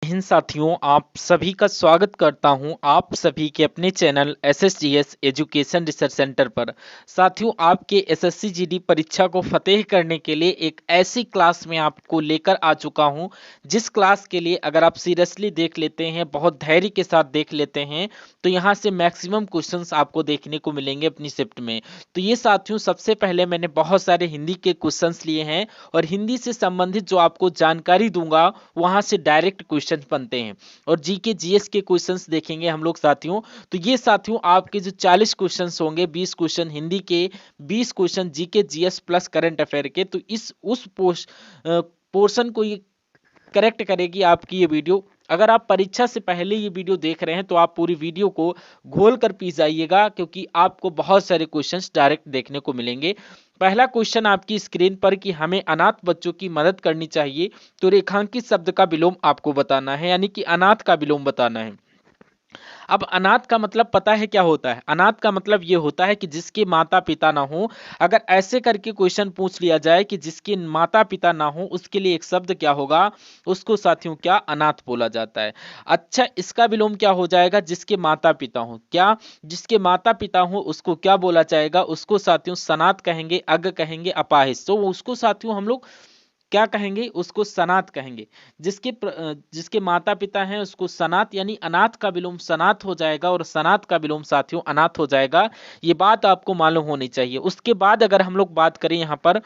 हिंद साथियों, आप सभी का स्वागत करता हूं आप सभी के अपने चैनल एसएसजीएस एजुकेशन रिसर्च सेंटर पर। साथियों, आपके एसएससी जीडी परीक्षा को फतेह करने के लिए एक ऐसी क्लास में आपको लेकर आ चुका हूं, जिस क्लास के लिए अगर आप सीरियसली देख लेते हैं, बहुत धैर्य के साथ देख लेते हैं, तो यहां से मैक्सिमम क्वेश्चंस आपको देखने को मिलेंगे अपनी शिफ्ट में। तो ये साथियों, सबसे पहले मैंने बहुत सारे हिंदी के क्वेश्चंस लिए हैं और हिंदी से संबंधित जो आपको जानकारी दूंगा वहां से डायरेक्ट क्वेश्चन बनते हैं। और जीके जीएस के क्वेश्चंस देखेंगे हम लोग साथियों। तो ये साथियों, आपके जो 40 क्वेश्चंस होंगे, 20 क्वेश्चन हिंदी के, 20 question GK GS plus current affair के, तो इस उस पोर्शन को ये करेक्ट करेगी आपकी ये वीडियो। अगर आप परीक्षा से पहले ये वीडियो देख रहे हैं तो आप पूरी वीडियो को घोल कर पी जाइएगा, क्योंकि आपको बहुत सारे क्वेश्चंस डायरेक्ट देखने को मिलेंगे। पहला क्वेश्चन आपकी स्क्रीन पर कि हमें अनाथ बच्चों की मदद करनी चाहिए, तो रेखांकित शब्द का विलोम आपको बताना है, यानी कि अनाथ का विलोम बताना है। अब अनाथ का मतलब पता है क्या होता है? अनाथ का मतलब ये होता है कि जिसके माता पिता ना हो। अगर ऐसे करके क्वेश्चन पूछ लिया जाए कि जिसके माता पिता ना हो, उसके लिए एक शब्द क्या होगा? उसको साथियों क्या अनाथ बोला जाता है। अच्छा, इसका विलोम क्या हो जाएगा? जिसके माता पिता हो। क्या? जिसके माता पिता हो उसको क्या बोला जाएगा? उसको साथियों सनाथ कहेंगे, अग कहेंगे, अपाहिज। तो उसको साथियों हम लोग क्या कहेंगे? उसको सनात कहेंगे। जिसके माता पिता हैं उसको सनात, यानी अनाथ का विलोम सनात हो जाएगा और सनात का विलोम साथियों अनाथ हो जाएगा। ये बात आपको मालूम होनी चाहिए। उसके बाद अगर हम लोग बात करें यहाँ पर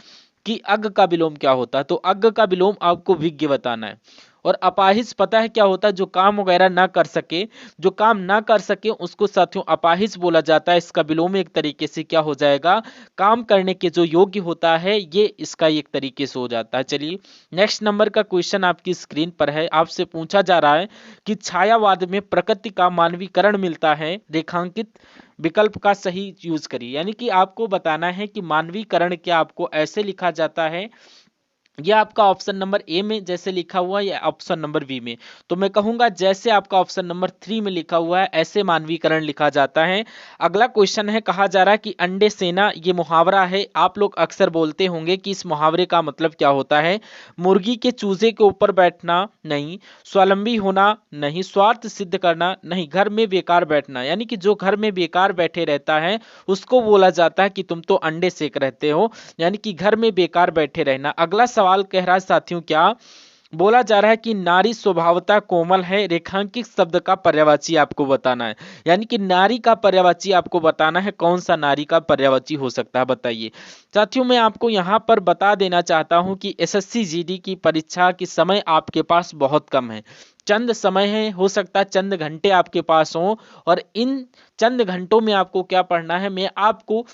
कि अग का विलोम क्या होता है, तो अग का विलोम आपको विज्ञ बताना है। और अपाहिज पता है क्या होता है? जो काम वगैरह ना कर सके, जो काम ना कर सके उसको साथियों अपाहिज बोला जाता है। इसका विलोम एक तरीके से क्या हो जाएगा? काम करने के जो योग्य होता है, ये इसका एक तरीके से हो जाता है। चलिए, नेक्स्ट नंबर का क्वेश्चन आपकी स्क्रीन पर है। आपसे पूछा जा रहा है कि छायावाद में प्रकृति का मानवीकरण मिलता है, रेखांकित विकल्प का सही यूज करिए। यानी कि आपको बताना है कि मानवीकरण क्या आपको ऐसे लिखा जाता है, यह आपका ऑप्शन नंबर ए में जैसे लिखा हुआ है या ऑप्शन नंबर बी में। तो मैं कहूंगा जैसे आपका ऑप्शन नंबर 3 में लिखा हुआ है ऐसे मानवीकरण लिखा जाता है। अगला क्वेश्चन है, कहा जा रहा है कि अंडे सेना, ये मुहावरा है, आप लोग अक्सर बोलते होंगे कि इस मुहावरे का मतलब क्या होता है? मुर्गी के चूजे के ऊपर बैठना नहीं, स्वावलंबी होना नहीं, स्वार्थ सिद्ध करना नहीं, घर में बेकार बैठना। यानी कि जो घर में बेकार बैठे रहता है उसको बोला जाता है कि तुम तो अंडे सेक रहते हो, यानी कि घर में बेकार बैठे रहना। अगला सवाल कह रहा है साथियों, क्या बोला जा रहा है कि नारी स्वभावतः कोमल है, रेखांकित शब्द का पर्यायवाची आपको बताना है। यानी कि नारी का पर्यायवाची आपको बताना है। कौन सा नारी का पर्यायवाची हो सकता है, बताइए। साथियों, मैं आपको यहां पर बता देना चाहता हूं कि एसएससी जीडी की परीक्षा के समय आपके पास बहुत कम है। चंद समय है, हो सकता है चंद घंटे आपके पास हो, और इन चंद घंटों में आपको क्या पढ़ना है, मैं आपको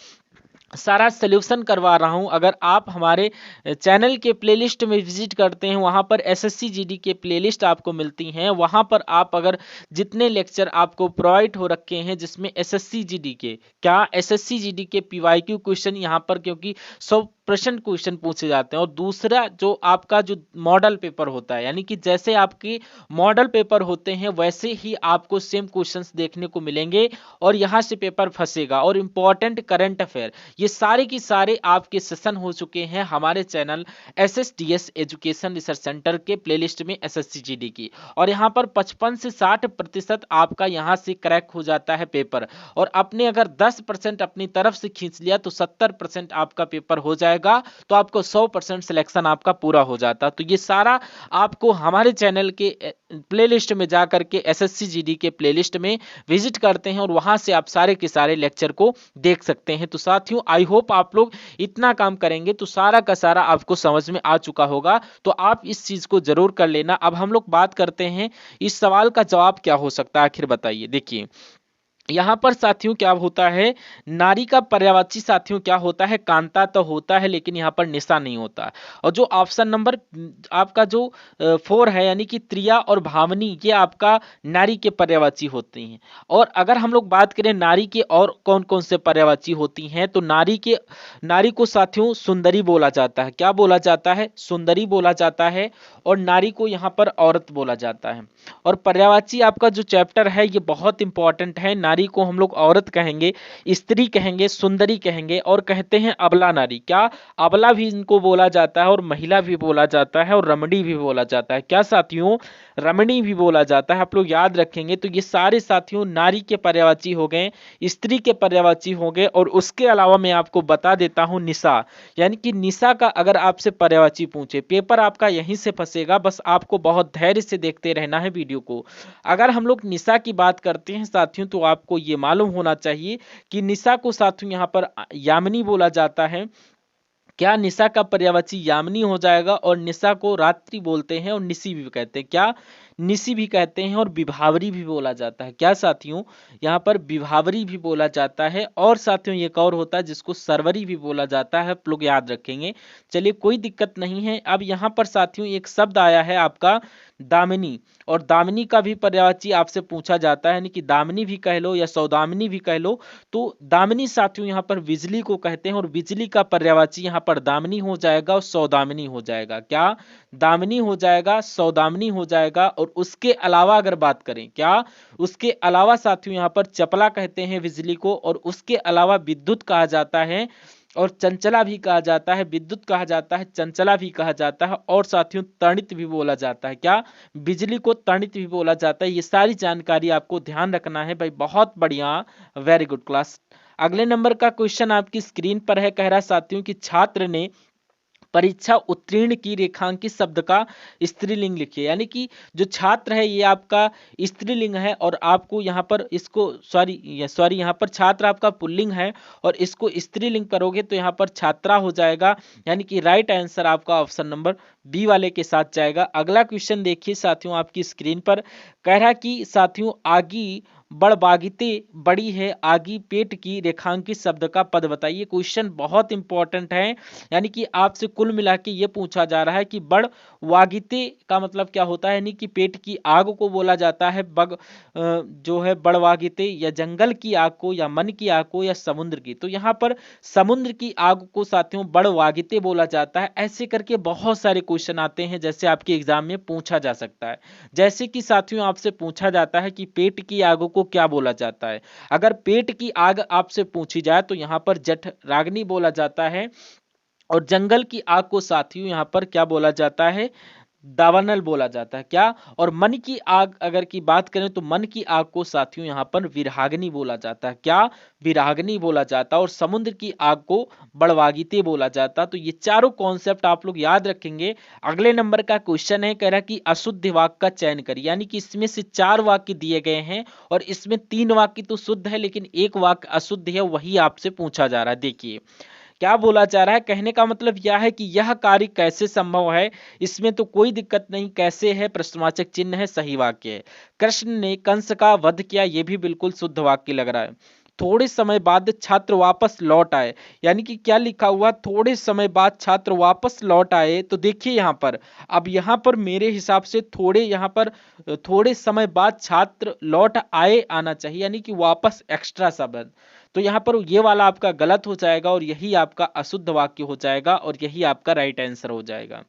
सारा सॉल्यूशन करवा रहा हूं। अगर आप हमारे चैनल के प्लेलिस्ट में विजिट करते हैं, वहां पर एसएससी जीडी के प्लेलिस्ट आपको मिलती हैं। वहां पर आप अगर जितने लेक्चर आपको प्रोवाइड हो रखे हैं, जिसमें एसएससी जीडी के क्या एसएससी जीडी के पीवाईक्यू क्वेश्चन यहां पर, क्योंकि 100% क्वेश्चन पूछे जाते हैं। और दूसरा जो आपका जो मॉडल पेपर होता है, यानी कि जैसे आपके मॉडल पेपर होते हैं वैसे ही आपको सेम क्वेश्चंस देखने को मिलेंगे और यहां से पेपर फंसेगा। और इंपॉर्टेंट करंट अफेयर, ये सारे की सारे आपके सेशन हो चुके हैं हमारे चैनल एसएसटीएस एजुकेशन रिसर्च सेंटर के प्लेलिस्ट में एसएससी जीडी की। और यहाँ पर 55 से 60% आपका यहाँ से क्रैक हो जाता है पेपर। और अपने अगर 10% अपनी तरफ से खींच लिया तो 70% आपका पेपर हो जाएगा। तो आपको 100% सिलेक्शन आपका पूरा हो जाता। तो ये सारा आपको हमारे चैनल के प्लेलिस्ट में जा करके एसएससी जीडी के प्लेलिस्ट में विजिट करते हैं और वहां से आप सारे के सारे लेक्चर को देख सकते हैं। तो साथियों, आई होप आप लोग इतना काम करेंगे तो सारा का सारा आपको समझ में आ चुका होगा। तो आप इस चीज को जरूर कर लेना। अब हम लोग बात करते हैं इस सवाल का जवाब क्या हो सकता है, आखिर बताइए। देखिए, यहां पर साथियों क्या होता है, नारी का पर्यायवाची साथियों क्या होता है? कांता तो होता है, लेकिन यहां पर निशा नहीं होता। और जो ऑप्शन नंबर आपका जो 4 है, यानी कि त्रिया और भावनी, ये आपका नारी के पर्यायवाची होती हैं। और अगर हम लोग बात करें नारी के और कौन कौन से पर्यायवाची होती हैं, तो नारी को साथियों सुंदरी बोला जाता है। क्या बोला जाता है? सुंदरी बोला जाता है। और नारी को यहाँ पर औरत बोला जाता है। और पर्यायवाची आपका जो चैप्टर है ये बहुत इंपॉर्टेंट है। नारी नारी को हम लोग औरत कहेंगे, स्त्री कहेंगे, सुंदरी कहेंगे और कहते हैं अबला नारी। क्या अबला भी इनको बोला जाता है और महिला भी बोला जाता है और रमणी भी बोला जाता है। क्या साथियों, रमणी भी बोला जाता है। आप लोग याद रखेंगे। तो ये सारे साथियों नारी के पर्यायवाची हो गए, स्त्री के पर्यायवाची हो गए और उसके अलावा मैं आपको बता देता हूं निशा, यानी कि निशा का अगर आपसे पर्यायवाची पूछे, पेपर आपका यहीं से फंसेगा। बस आपको बहुत धैर्य से देखते रहना है वीडियो को। अगर हम लोग निशा की बात करते हैं साथियों, तो आपको ये मालूम होना चाहिए कि निशा को साथियों यहाँ पर यामिनी बोला जाता है। क्या निशा का पर्यायवाची यामिनी हो जाएगा। और निशा को रात्रि बोलते हैं और निशी भी कहते हैं। क्या निशी भी कहते हैं और विभावरी भी बोला जाता है। क्या साथियों, यहाँ पर विभावरी भी बोला जाता है। और साथियों एक और होता है जिसको सरवरी भी बोला जाता है। आप लोग याद रखेंगे। चलिए कोई दिक्कत नहीं है। अब यहाँ पर साथियों एक शब्द आया है आपका दामिनी, और दामिनी का भी पर्यायवाची आपसे पूछा जाता है, यानी कि दामिनी भी कह लो या सौदामिनी भी कह लो। तो दामिनी साथियों यहाँ पर बिजली को कहते हैं और बिजली का पर्यायवाची यहाँ पर दामिनी हो जाएगा और सौदामिनी हो जाएगा। क्या दामिनी हो जाएगा, सौदामिनी हो जाएगा। और उसके अलावा अगर बात करें, क्या उसके अलावा साथियों यहाँ पर चपला कहते हैं बिजली को, और उसके अलावा विद्युत कहा जाता है और चंचला भी कहा जाता है। विद्युत कहा जाता है, चंचला भी कहा जाता है और साथियों तड़ित भी बोला जाता है। क्या बिजली को तड़ित भी बोला जाता है। ये सारी जानकारी आपको ध्यान रखना है भाई। बहुत बढ़िया, वेरी गुड क्लास। अगले नंबर का क्वेश्चन आपकी स्क्रीन पर है। कह रहा है साथियों कि छात्र ने परीक्षा उत्तीर्ण की रेखांकित शब्द का स्त्रीलिंग लिखिए। यानी कि जो छात्र है ये आपका स्त्रीलिंग है और आपको यहाँ पर इसको सॉरी यहाँ पर छात्र आपका पुल्लिंग है और इसको स्त्रीलिंग करोगे तो यहाँ पर छात्रा हो जाएगा। यानी कि राइट आंसर आपका ऑप्शन नंबर बी वाले के साथ जाएगा। अगला क्वेश्चन देखिए साथियों आपकी स्क्रीन पर। कह रहा कि साथियों आगी बड़बागिते बड़ी है, आगी पेट की रेखांकित शब्द का पद बताइए। क्वेश्चन बहुत इंपॉर्टेंट है। यानी कि आपसे कुल मिला के ये पूछा जा रहा है कि बड़ वागिते का मतलब क्या होता है। यानी कि पेट की आग को बोला जाता है जो है बड़वागिते, या जंगल की आग को, या मन की आग को, या समुद्र की। तो यहाँ पर समुद्र की आग को साथियों बड़वागिते बोला जाता है। ऐसे करके बहुत सारे क्वेश्चन आते हैं जैसे आपके एग्जाम में पूछा जा सकता है। जैसे कि साथियों आपसे पूछा जाता है कि पेट की आग को क्या बोला जाता है। अगर पेट की आग आपसे पूछी जाए तो यहाँ पर जठराग्नि बोला जाता है और जंगल की आग को साथियों यहाँ पर क्या बोला जाता है, दावानल बोला जाता है। क्या, और मन की आग अगर की बात करें तो मन की आग को साथियों यहाँ पर विराग्नि बोला जाता है। क्या, विराग्नि बोला जाता है। और समुद्र की आग को बड़वागिते बोला जाता है। तो ये चारों कॉन्सेप्ट आप लोग याद रखेंगे। अगले नंबर का क्वेश्चन है, कह रहा कि अशुद्ध वाक्य का चयन करिए। यानी कि इसमें से 4 वाक्य दिए गए हैं और इसमें 3 वाक्य तो शुद्ध है लेकिन एक वाक्य अशुद्ध है, वही आपसे पूछा जा रहा है। देखिए क्या बोला जा रहा है। कहने का मतलब यह है कि यह कार्य कैसे संभव है। इसमें तो कोई दिक्कत नहीं, कैसे है प्रश्नवाचक चिन्ह है, सही वाक्य है। कृष्ण ने कंस का वध किया, यह भी बिल्कुल शुद्ध वाक्य लग रहा है। थोड़े समय बाद छात्र वापस लौट आए। यानी कि क्या लिखा हुआ, थोड़े समय बाद छात्र वापस लौट आए। तो देखिए यहाँ पर, अब यहाँ पर मेरे हिसाब से थोड़े यहाँ पर थोड़े समय बाद छात्र लौट आए आना चाहिए, यानी कि वापस एक्स्ट्रा शब्द। तो यहाँ पर ये वाला आपका गलत हो जाएगा और यही आपका अशुद्ध वाक्य हो जाएगा और यही आपका राइट आंसर हो जाएगा।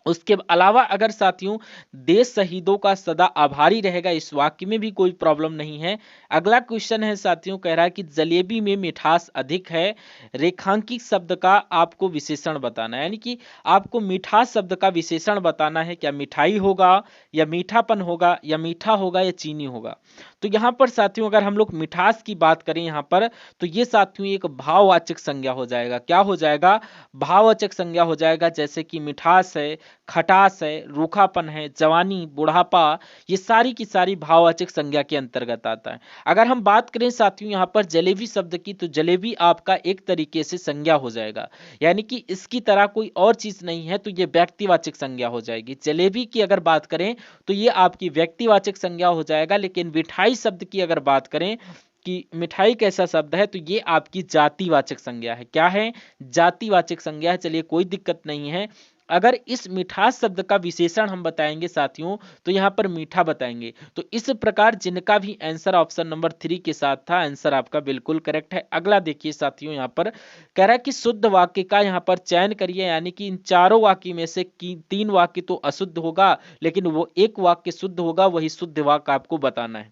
उसके अलावा अगर साथियों देश शहीदों का सदा आभारी रहेगा, इस वाक्य में भी कोई प्रॉब्लम नहीं है। अगला क्वेश्चन है साथियों, कह रहा है कि जलेबी में मिठास अधिक है, रेखांकित शब्द का आपको विशेषण बताना है। यानी कि आपको मिठास शब्द का विशेषण बताना है। क्या मिठाई होगा, या मीठापन होगा, या मीठा होगा, या चीनी होगा। तो यहाँ पर साथियों अगर हम लोग मिठास की बात करें यहाँ पर, तो ये साथियों एक भाववाचक संज्ञा हो जाएगा। क्या हो जाएगा, भाववाचक संज्ञा हो जाएगा। जैसे कि मिठास है, खटास है, रूखापन है, जवानी, बुढ़ापा, ये सारी की सारी भाववाचक संज्ञा के अंतर्गत आता है। अगर हम बात करें साथियों यहाँ पर जलेबी शब्द की, तो जलेबी आपका एक तरीके से संज्ञा हो जाएगा। यानी कि इसकी तरह कोई और चीज नहीं है, तो ये व्यक्तिवाचक संज्ञा हो जाएगी। जलेबी की अगर बात करें तो ये आपकी व्यक्तिवाचक संज्ञा हो जाएगा। लेकिन मिठाई शब्द की अगर बात करें कि मिठाई कैसा शब्द है, तो ये आपकी जातिवाचक संज्ञा है। क्या है, जातिवाचक संज्ञा है। चलिए कोई दिक्कत नहीं है। अगर इस मिठास शब्द का विशेषण हम बताएंगे साथियों, तो यहाँ पर मीठा बताएंगे। तो इस प्रकार जिनका भी आंसर ऑप्शन नंबर 3 के साथ था, आंसर आपका बिल्कुल करेक्ट है। अगला देखिए साथियों, यहाँ पर कह रहा है कि शुद्ध वाक्य का यहाँ पर चयन करिए। यानी कि इन चारों वाक्य में से 3 वाक्य तो अशुद्ध होगा, लेकिन वो एक वाक्य शुद्ध होगा, वही शुद्ध वाक्य आपको बताना है।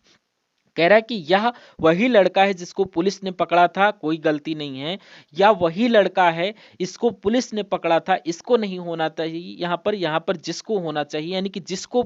कह रहा है कि यह वही लड़का है जिसको पुलिस ने पकड़ा था, कोई गलती नहीं है, या वही लड़का है इसको पुलिस ने पकड़ा था, इसको नहीं होना चाहिए यहाँ पर जिसको होना चाहिए, यानी कि जिसको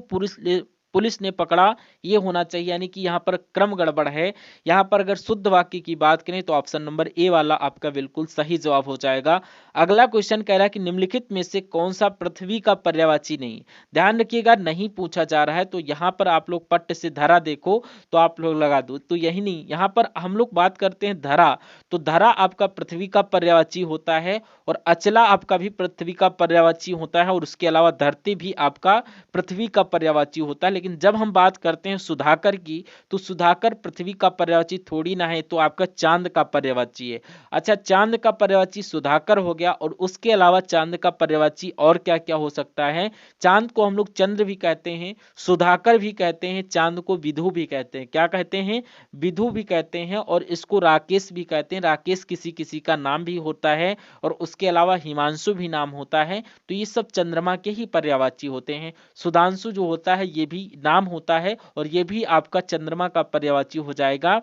पुलिस ने पकड़ा ये होना चाहिए, यानी कि यहाँ पर क्रम गड़बड़ है। यहाँ पर अगर शुद्ध वाक्य की बात करें तो ऑप्शन नंबर ए वाला आपका बिल्कुल सही जवाब हो जाएगा। अगला क्वेश्चन कह रहा है कि निम्नलिखित में से कौन सा पृथ्वी का पर्यायवाची नहीं। ध्यान रखिएगा, नहीं पूछा जा रहा है, तो यहाँ पर आप लोग पट्ट से धरा देखो तो आप लोग लगा दो, तो यही नहीं, यहाँ पर हम लोग बात करते हैं धरा, तो धरा आपका पृथ्वी का पर्यायवाची होता है, और अचला आपका भी पृथ्वी का पर्यायवाची होता है, और उसके अलावा धरती भी आपका पृथ्वी का पर्यायवाची होता है। लेकिन जब हम बात करते हैं सुधाकर की, तो सुधाकर पृथ्वी का पर्यायवाची थोड़ी ना है, तो आपका चांद का पर्यायवाची है। अच्छा, चांद का पर्यायवाची सुधाकर हो गया, और उसके अलावा चांद का पर्यायवाची और क्या क्या हो सकता है। चांद को हम लोग चंद्र भी कहते हैं, सुधाकर भी कहते हैं, चांद को विधु भी कहते हैं। क्या कहते हैं? विधु भी कहते हैं, और इसको राकेश भी कहते हैं। राकेश किसी किसी का नाम भी होता है, और उसके अलावा हिमांशु भी नाम होता है। तो ये सब चंद्रमा के ही पर्यायवाची होते हैं। सुधांशु जो होता है ये भी नाम होता है, और ये भी आपका चंद्रमा का पर्यायवाची हो जाएगा।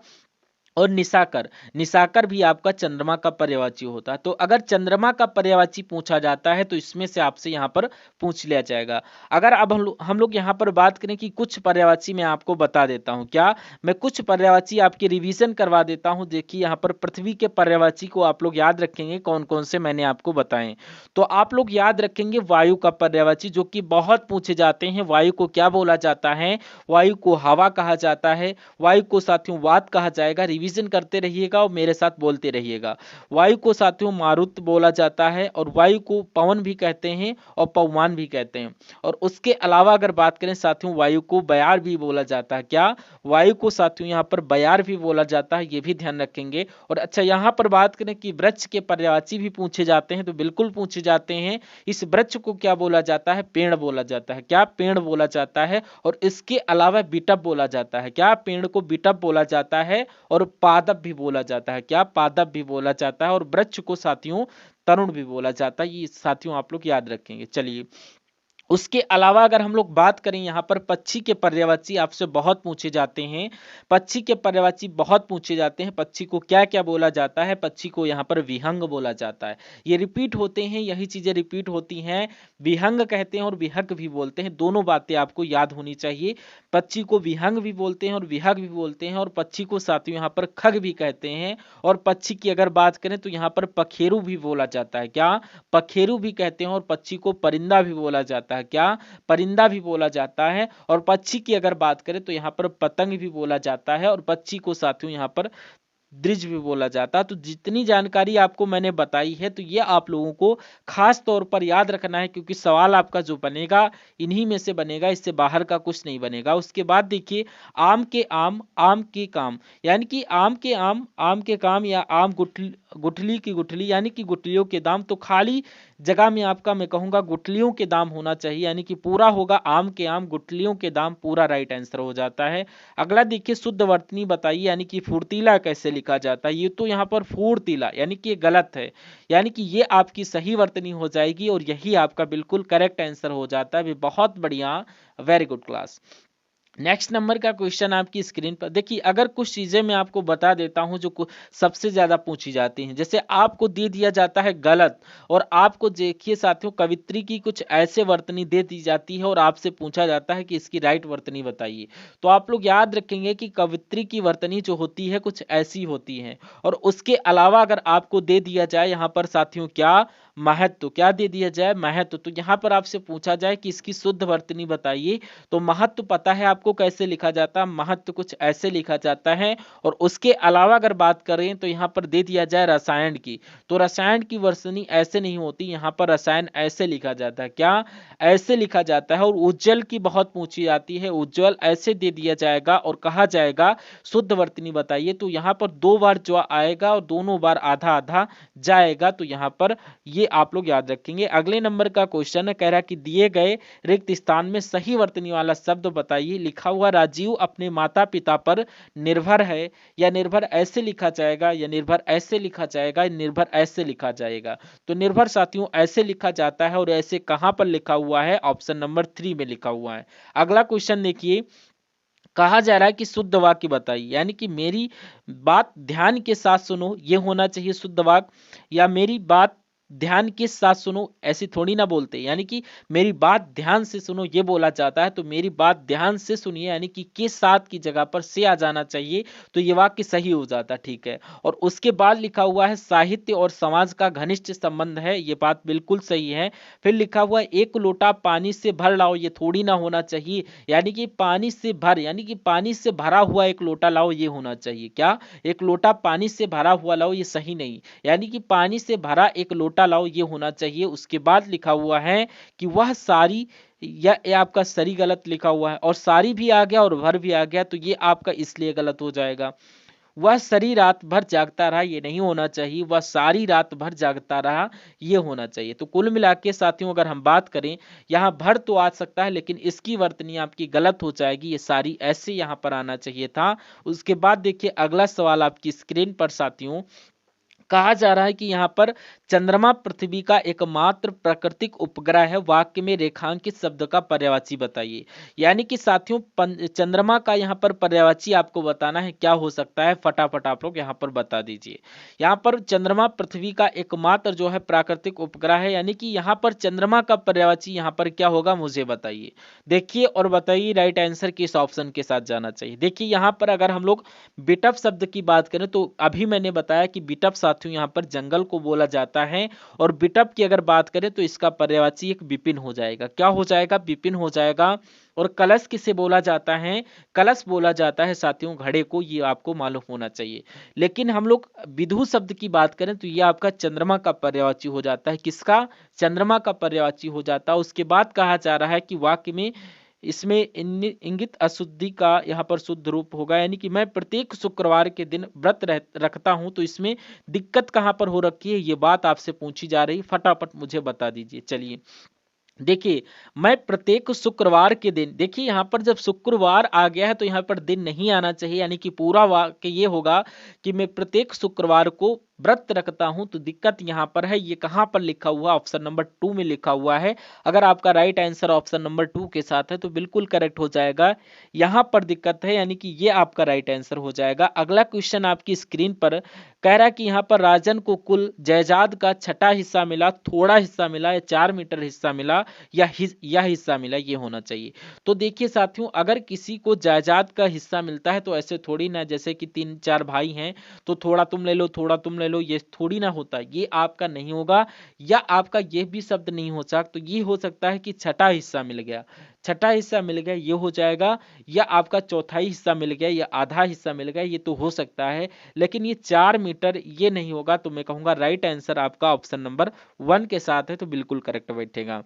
और निशाकर, निशाकर भी आपका चंद्रमा का पर्यायवाची होता है। तो अगर चंद्रमा का पर्यायवाची पूछा जाता है तो इसमें से आपसे यहाँ पर पूछ लिया जाएगा। अगर अब हम लोग यहाँ पर बात करें कि कुछ पर्यायवाची मैं आपको बता देता हूँ, क्या मैं कुछ पर्यायवाची आपके रिवीजन करवा देता हूँ। देखिए यहाँ पर पृथ्वी के पर्यायवाची को आप लोग याद रखेंगे कौन कौन से मैंने आपको बताए। तो आप लोग याद रखेंगे वायु का पर्यायवाची, जो कि बहुत पूछे जाते हैं। वायु को क्या बोला जाता है? वायु को हवा कहा जाता है। वायु को साथियों वात कहा जाएगा। रिवीजन करते रहिएगा और मेरे साथ बोलते रहिएगा। वायु को साथियों मारुत बोला जाता है, और वायु को पवन भी कहते हैं और पवमान भी कहते हैं। और उसके अलावा अगर बात करें साथियों, वायु को बयार भी बोला जाता है। क्या? वायु को साथियों यहाँ पर बयार भी बोला जाता है, ये भी ध्यान रखेंगे। और अच्छा, यहाँ पर बात करें कि वृक्ष के पर्यायवाची भी पूछे जाते हैं, तो बिल्कुल पूछे जाते हैं। इस वृक्ष को क्या बोला जाता है? पेड़ बोला जाता है। क्या? पेड़ बोला जाता है। और इसके अलावा बिटप बोला जाता है। क्या? पेड़ को बिटप बोला जाता है, और पादप भी बोला जाता है। क्या? पादप भी बोला जाता है। और वृक्ष को साथियों तरुण भी बोला जाता है। ये साथियों आप लोग याद रखेंगे। चलिए, उसके अलावा अगर हम लोग बात करें, यहाँ पर पक्षी के पर्यायवाची आपसे बहुत पूछे जाते हैं। पक्षी के पर्यायवाची बहुत पूछे जाते हैं। पक्षी को क्या क्या बोला जाता है? पक्षी को यहाँ पर विहंग बोला जाता है। ये रिपीट होते हैं, यही चीजें रिपीट होती हैं। विहंग कहते हैं और विहग भी बोलते हैं, दोनों बातें आपको याद होनी चाहिए। पक्षी को विहंग भी बोलते हैं और विहग भी बोलते हैं, और पक्षी को साथियों यहाँ पर खग भी कहते हैं। और पक्षी की अगर बात करें तो यहाँ पर पखेरु भी बोला जाता है। क्या? पखेरु भी कहते हैं। और पक्षी को परिंदा भी बोला जाता है। क्या? परिंदा भी बोला जाता है। और पक्षी की अगर बात करें तो यहाँ पर पतंग भी बोला जाता है, और पक्षी को साथियों यहाँ पर द्विज भी बोला जाता है। तो जितनी जानकारी आपको मैंने बताई है, तो ये आप लोगों को खास तौर पर याद रखना है, क्योंकि सवाल आपका जो बनेगा इन्हीं में से बनेगा, इससे बाहर का कुछ नहीं बनेगा। उसके बाद देखिए, आम के आम, आम के काम, यानी कि आम के आम, आम के काम, या आम गुठली की गुठली, यानी कि गुठलियों के दाम। तो खाली जगह में आपका मैं कहूंगा गुठलियों के दाम होना चाहिए, यानी कि पूरा होगा आम के आम, गुठलियों के दाम, पूरा राइट आंसर हो जाता है। अगला देखिए, शुद्ध वर्तनी बताइए, यानी कि फुर्तीला कैसे लिखा जाता है। ये तो यहाँ पर फुर्तीला, यानी कि ये गलत है, यानी कि ये आपकी सही वर्तनी हो जाएगी, और यही आपका बिल्कुल करेक्ट आंसर हो जाता है। बहुत बढ़िया, very good class. Next number का क्वेश्चन आपकी स्क्रीन पर देखिए। अगर कुछ चीजें मैं आपको बता देता हूं जो सबसे ज्यादा पूछी जाती हैं, जैसे आपको दे दिया जाता है गलत, और आपको देखिए साथियों कवित्री की कुछ ऐसे वर्तनी दे दी जाती है, और आपसे पूछा जाता है कि इसकी राइट वर्तनी बताइए। तो आप लोग याद रखेंगे कि कवित्री की वर्तनी जो होती है कुछ ऐसी होती है। और उसके अलावा अगर आपको दे दिया जाए यहाँ पर साथियों क्या महत्व, क्या दे दिया जाए? महत्व। तो यहाँ पर आपसे पूछा जाए कि इसकी शुद्ध वर्तनी बताइए, तो महत्व पता है आपको कैसे लिखा जाता है? महत्व कुछ ऐसे लिखा जाता है। और उसके अलावा अगर बात करें तो यहाँ पर दे दिया जाए रसायन की, तो रसायन की वर्तनी ऐसे नहीं होती, यहाँ पर रसायन ऐसे लिखा जाता है। क्या? ऐसे लिखा जाता है। और उज्जवल की बहुत पूछी जाती है, उज्जवल ऐसे दे दिया जाएगा और कहा जाएगा शुद्ध वर्तनी बताइए। तो यहाँ पर दो बार जो आएगा और दोनों बार आधा आधा जाएगा, तो यहाँ पर ये आप लोग याद रखेंगे। अगले नंबर का क्वेश्चन है, कह रहा है कि दिए गए रिक्त स्थान में सही वर्तनी वाला शब्द बताइए। लिखा हुआ राजीव अपने माता पिता पर निर्भर है, या निर्भर ऐसे लिखा जाएगा, या निर्भर ऐसे लिखा जाएगा, या निर्भर ऐसे लिखा जाएगा। तो निर्भर साथियों ऐसे लिखा जाता है, और ऐसे कहां पर लिखा हुआ है? ऑप्शन नंबर 3 में लिखा हुआ है। अगला क्वेश्चन देखिए, कहा जा रहा है कि शुद्ध वाक्य बताइए, यानी कि मेरी बात ध्यान के साथ सुनो, ये होना चाहिए शुद्ध वाक्य। या मेरी बात ध्यान के साथ सुनो, ऐसी थोड़ी ना बोलते, यानी कि मेरी बात ध्यान से सुनो ये बोला जाता है, तो मेरी बात ध्यान से सुनिए, यानी कि के साथ की जगह पर से आ जाना चाहिए, तो ये वाक्य सही हो जाता। ठीक है। और उसके बाद लिखा हुआ है साहित्य और समाज का घनिष्ठ संबंध है, ये बात बिल्कुल सही है। फिर लिखा हुआ है एक लोटा पानी से भर लाओ, ये थोड़ी ना होना चाहिए, यानी कि पानी से भर, यानी कि पानी से भरा हुआ एक लोटा लाओ, ये होना चाहिए। क्या? एक लोटा पानी से भरा हुआ लाओ, ये सही नहीं, यानी कि पानी से भरा एक लोटा लाओ, ये होना चाहिए। उसके बाद लिखा हुआ है कि वह सारी, या ये आपका सरी गलत लिखा हुआ है, और सारी भी आ गया और भर भी आ गया, तो ये आपका इसलिए गलत हो जाएगा। वह सारी रात भर जागता रहा, ये नहीं होना चाहिए, वह सारी रात भर जागता रहा, ये होना चाहिए। तो कुल मिला के साथियों अगर हम बात करें, यहाँ भर तो आ सकता है, लेकिन इसकी वर्तनी आपकी गलत हो जाएगी, ये सारी ऐसे यहाँ पर आना चाहिए था। उसके बाद देखिए अगला सवाल आपकी स्क्रीन पर साथियों, कहा जा रहा है कि यहाँ पर चंद्रमा पृथ्वी का एकमात्र प्राकृतिक उपग्रह है, वाक्य में रेखांकित शब्द का पर्यायवाची बताइए। यानी कि साथियों चंद्रमा का यहाँ पर पर्यायवाची आपको बताना है, क्या हो सकता है, फटाफट आप लोग यहाँ पर बता दीजिए। यहाँ पर चंद्रमा पृथ्वी का एकमात्र जो है प्राकृतिक उपग्रह है, यानी कि यहाँ पर चंद्रमा का पर्यायवाची यहाँ पर क्या होगा, मुझे बताइए। देखिए और बताइए राइट आंसर किस ऑप्शन के साथ जाना चाहिए। देखिए यहाँ पर अगर हम लोग बिटप शब्द की बात करें, तो अभी मैंने बताया कि बिटप साथियों यहाँ पर जंगल को बोला जाता है, और बिटप की अगर बात करें तो इसका पर्यायवाची एक विपिन हो जाएगा। क्या हो जाएगा? विपिन हो जाएगा। और कलश किसे बोला जाता है? कलश बोला जाता है साथियों घड़े को, ये आपको मालूम होना चाहिए। लेकिन हम लोग विधु शब्द की बात करें तो ये आपका चंद्रमा का पर्यायवाची हो जाता है। किसका? चंद्रमा का पर्यायवाची हो जाता है। उसके बाद कहा जा रहा है कि वाक्य में इसमें इंगित अशुद्धि का यहाँ पर शुद्ध रूप होगा, यानी कि मैं प्रत्येक शुक्रवार के दिन व्रत रखता हूं, तो इसमें दिक्कत कहां पर हो रखी है, ये बात आपसे पूछी जा रही, फटाफट मुझे बता दीजिए। चलिए देखिए, मैं प्रत्येक शुक्रवार के दिन, देखिए यहाँ पर जब शुक्रवार आ गया है तो यहाँ पर दिन नहीं आना चाहिए, यानी कि पूरा वाक्य ये होगा कि मैं प्रत्येक शुक्रवार को व्रत रखता हूं, तो दिक्कत यहाँ पर है, ये कहाँ पर लिखा हुआ? ऑप्शन नंबर 2 में लिखा हुआ है। अगर आपका राइट आंसर ऑप्शन नंबर 2 के साथ है तो बिल्कुल करेक्ट हो जाएगा, यहाँ पर दिक्कत है, यानी कि ये आपका राइट आंसर हो जाएगा। अगला क्वेश्चन आपकी स्क्रीन पर कह रहा है कि यहाँ पर राजन को कुल जायदाद का छठा हिस्सा मिला, थोड़ा हिस्सा मिला, या 4 मीटर हिस्सा मिला, या हिस्सा मिला, ये होना चाहिए। तो देखिए साथियों, अगर किसी को जायदाद का हिस्सा मिलता है तो ऐसे थोड़ी ना, जैसे कि 3-4 भाई हैं तो थोड़ा तुम ले लो, थोड़ा तुम ले लो, ये थोड़ी ना होता, ये आपका नहीं होगा। या आपका ये भी शब्द नहीं हो सकता, तो ये हो सकता है कि छठा हिस्सा मिल गया, छठा हिस्सा मिल गया, ये हो जाएगा। या आपका चौथाई हिस्सा मिल गया, या आधा हिस्सा मिल गया, ये तो हो सकता है। लेकिन ये 4 मीटर ये नहीं होगा, तो मैं कहूंगा राइट आंसर आपका ऑप्शन नंबर 1 के साथ है, तो बिल्कुल करेक्ट बैठेगा।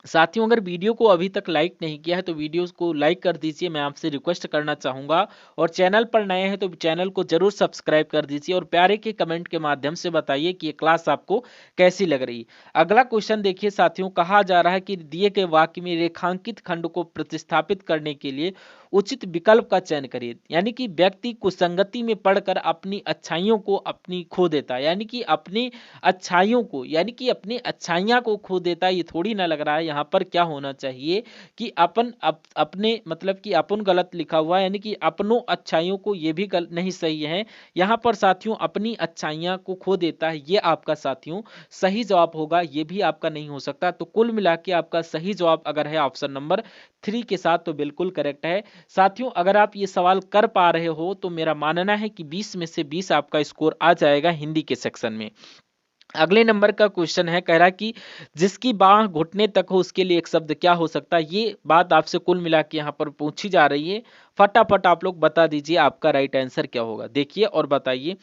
साथियों अगर वीडियो को अभी तक लाइक नहीं किया है तो वीडियो को लाइक कर दीजिए, मैं आपसे रिक्वेस्ट करना चाहूंगा। और चैनल पर नए हैं तो चैनल को जरूर सब्सक्राइब कर दीजिए, और प्यारे के कमेंट के माध्यम से बताइए कि ये क्लास आपको कैसी लग रही। अगला क्वेश्चन देखिए साथियों, कहा जा रहा है कि दिए गए वाक्य में रेखांकित खंड को प्रतिस्थापित करने के लिए उचित विकल्प का चयन करिए। यानी कि व्यक्ति कुसंगति में पढ़कर अपनी अच्छाइयों को अपनी खो देता है, यानी कि अपनी अच्छाइयों को, यानी कि अपनी अच्छाइयां को खो देता है, ये थोड़ी ना लग रहा है। यहाँ पर क्या होना चाहिए कि अपने मतलब कि अपन गलत लिखा हुआ है, यानी कि अपनों अच्छाइयों को, ये भी नहीं सही है। यहाँ पर साथियों अपनी अच्छाइयां को खो देता है, ये आपका साथियों सही जवाब होगा, ये भी आपका नहीं हो सकता। तो कुल मिला के आपका सही जवाब अगर है ऑप्शन नंबर 3 के साथ, तो बिल्कुल करेक्ट है। साथियों अगर आप ये सवाल कर पा रहे हो तो मेरा मानना है कि 20 में से 20 आपका स्कोर आ जाएगा हिंदी के सेक्शन में। अगले नंबर का क्वेश्चन है, कह रहा कि जिसकी बाह घुटने तक हो उसके लिए एक शब्द क्या हो सकता है। ये बात आपसे कुल मिला के यहाँ पर पूछी जा रही है, फटाफट आप लोग बता दीजिए आपका राइट आंसर क्या होगा। देखिए और बताइए।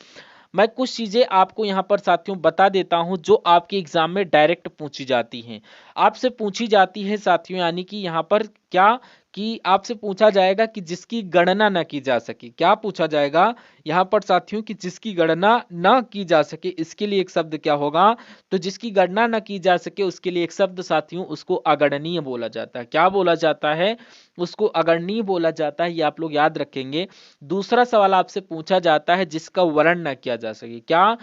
मैं कुछ चीजें आपको यहाँ पर साथियों बता देता हूं जो आपके एग्जाम में डायरेक्ट पूछी जाती हैं, आपसे पूछी जाती है साथियों। यानी कि यहाँ पर क्या कि आपसे पूछा जाएगा कि जिसकी गणना न की जा सके। क्या पूछा जाएगा यहाँ पर साथियों कि जिसकी गणना न की जा सके, इसके लिए एक शब्द क्या होगा। तो जिसकी गणना न की जा सके उसके लिए एक शब्द साथियों, उसको अगणनीय बोला जाता है। क्या बोला जाता है? उसको अगणनीय बोला जाता है, ये आप लोग याद रखेंगे। दूसरा सवाल आपसे पूछा जाता है जिसका वर्ण न किया जा सके। क्या?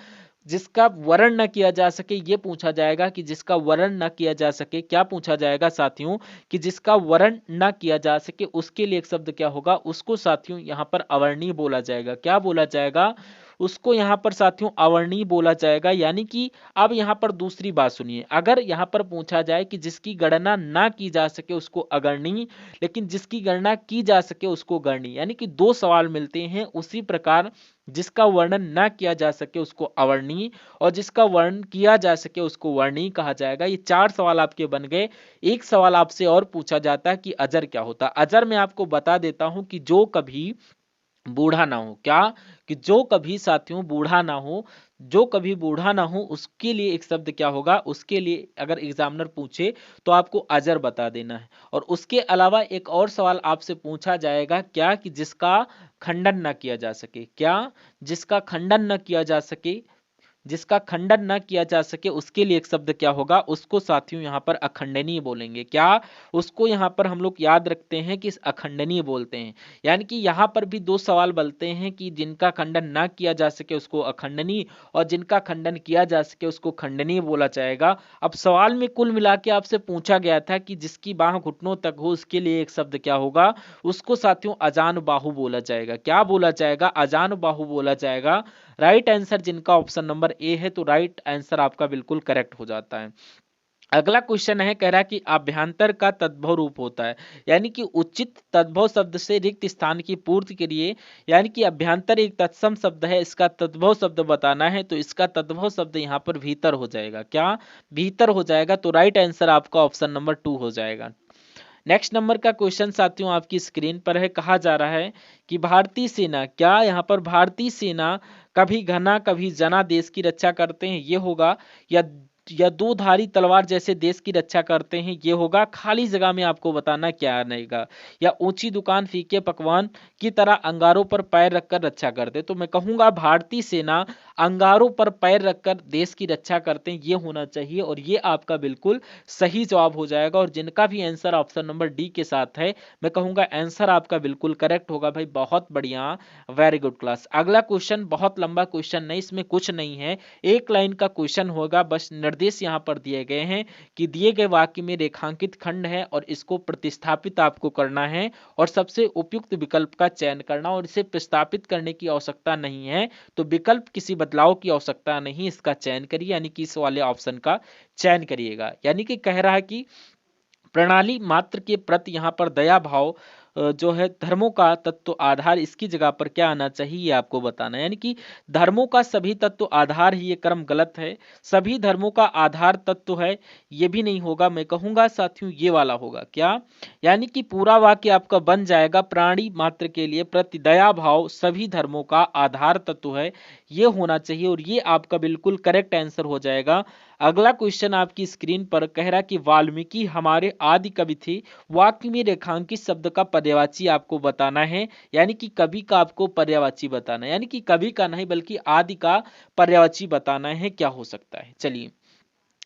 जिसका वर्ण न किया जा सके, ये पूछा जाएगा कि जिसका वर्ण न किया जा सके। क्या पूछा जाएगा साथियों कि जिसका वर्ण न किया जा सके उसके लिए एक शब्द क्या होगा, उसको साथियों यहाँ पर अवर्णीय बोला जाएगा। क्या बोला जाएगा, उसको यहाँ पर साथियों अवर्णीय बोला जाएगा। यानी कि अब यहाँ पर दूसरी बात सुनिए, अगर यहाँ पर पूछा जाए कि जिसकी गणना ना की जा सके उसको अगणनीय, लेकिन जिसकी गणना की जा सके उसको गणनीय, यानी कि दो सवाल मिलते हैं। उसी प्रकार जिसका वर्णन ना किया जा सके उसको अवर्णीय और जिसका वर्णन किया जा सके उसको वर्णीय कहा जाएगा। ये चार सवाल आपके बन गए। एक सवाल आपसे और पूछा जाता है कि अजर क्या होता है। अजर मैं आपको बता देता हूं कि जो कभी बूढ़ा ना हो। क्या कि जो कभी साथियों बूढ़ा ना हो, जो कभी बूढ़ा ना हो उसके लिए एक शब्द क्या होगा, उसके लिए अगर एग्जामिनर पूछे तो आपको अजर बता देना है। और उसके अलावा एक और सवाल आपसे पूछा जाएगा, क्या कि जिसका खंडन न किया जा सके। क्या जिसका खंडन न किया जा सके, जिसका खंडन न किया जा सके उसके लिए एक शब्द क्या होगा, उसको साथियों यहाँ पर अखंडनीय बोलेंगे। क्या उसको यहाँ पर हम लोग याद रखते हैं कि अखंडनीय बोलते हैं। यानी कि यहाँ पर भी दो सवाल बनते हैं कि जिनका खंडन ना किया जा सके उसको अखंडनीय और जिनका खंडन किया जा सके उसको खंडनीय बोला जाएगा। अब सवाल में कुल मिला के आपसे पूछा गया था कि जिसकी बाह घुटनों तक हो उसके लिए एक शब्द क्या होगा, उसको साथियों अजान बाहु बोला जाएगा। क्या बोला जाएगा, अजान बाहु बोला जाएगा। राइट आंसर जिनका ऑप्शन नंबर ए है, तो राइट आंसर आपका बिल्कुल करेक्ट हो जाता है। अगला क्वेश्चन है, कह रहा कि अभ्यंतर का तद्भव रूप होता है, यानी कि उचित तद्भव शब्द से रिक्त स्थान की पूर्ति के लिए, यानी कि अभ्यंतर एक तत्सम शब्द है, इसका तद्भव शब्द बताना है तो इसका तद्भव शब्द यहाँ पर भीतर हो जाएगा। क्या भीतर हो जाएगा, तो राइट आंसर आपका ऑप्शन नंबर 2 हो जाएगा। नेक्स्ट नंबर का क्वेश्चन साथियों आपकी स्क्रीन पर है। कहा जा रहा है कि भारतीय सेना, क्या यहाँ पर भारतीय सेना कभी घना कभी जना देश की रक्षा करते हैं, ये होगा, या दो धारी तलवार जैसे देश की रक्षा करते हैं, ये होगा। खाली जगह में आपको बताना क्या रहेगा, या ऊंची दुकान फीके पकवान की तरह अंगारों पर पैर रखकर रक्षा करते। तो मैं कहूंगा भारतीय सेना अंगारों पर पैर रखकर देश की रक्षा करते हैं, ये होना चाहिए और ये आपका बिल्कुल सही जवाब हो जाएगा। और जिनका भी आंसर ऑप्शन नंबर डी के साथ है, मैं कहूंगा आंसर आपका बिल्कुल करेक्ट होगा भाई। बहुत बढ़िया, वेरी गुड क्लास। अगला क्वेश्चन बहुत लंबा क्वेश्चन नहीं, इसमें कुछ नहीं है, एक लाइन का क्वेश्चन होगा। बस निर्देश यहाँ पर दिए गए हैं कि दिए गए वाक्य में रेखांकित खंड है और इसको प्रतिस्थापित आपको करना है और सबसे उपयुक्त विकल्प का चयन करना, और इसे प्रतिस्थापित करने की आवश्यकता नहीं है, तो विकल्प किसी बदलाव की आवश्यकता नहीं, इसका चयन करिए, यानी कि इस वाले ऑप्शन का चयन करिएगा। यानी कि कह रहा है कि प्रणाली मात्र के प्रति यहाँ पर दया भाव जो है धर्मों का तत्व आधार, इसकी जगह पर क्या आना चाहिए ये आपको बताना है। यानी कि धर्मों का सभी तत्व आधार ही, ये क्रम गलत है। सभी धर्मों का आधार तत्व है, ये भी नहीं होगा। मैं कहूंगा साथियों ये वाला होगा। क्या, यानी कि पूरा वाक्य आपका बन जाएगा, प्राणी मात्र के लिए प्रति दया भाव सभी धर्मों का आधार तत्व है, ये होना चाहिए और ये आपका बिल्कुल करेक्ट आंसर हो जाएगा। अगला क्वेश्चन आपकी स्क्रीन पर कह रहा कि वाल्मीकि हमारे आदि कवि थे, वाक्य में रेखांकित शब्द का पर्यायवाची आपको बताना है, यानी कि कवि का आपको पर्यायवाची बताना है, यानी कि कवि का नहीं बल्कि आदि का पर्यायवाची बताना है। क्या हो सकता है, चलिए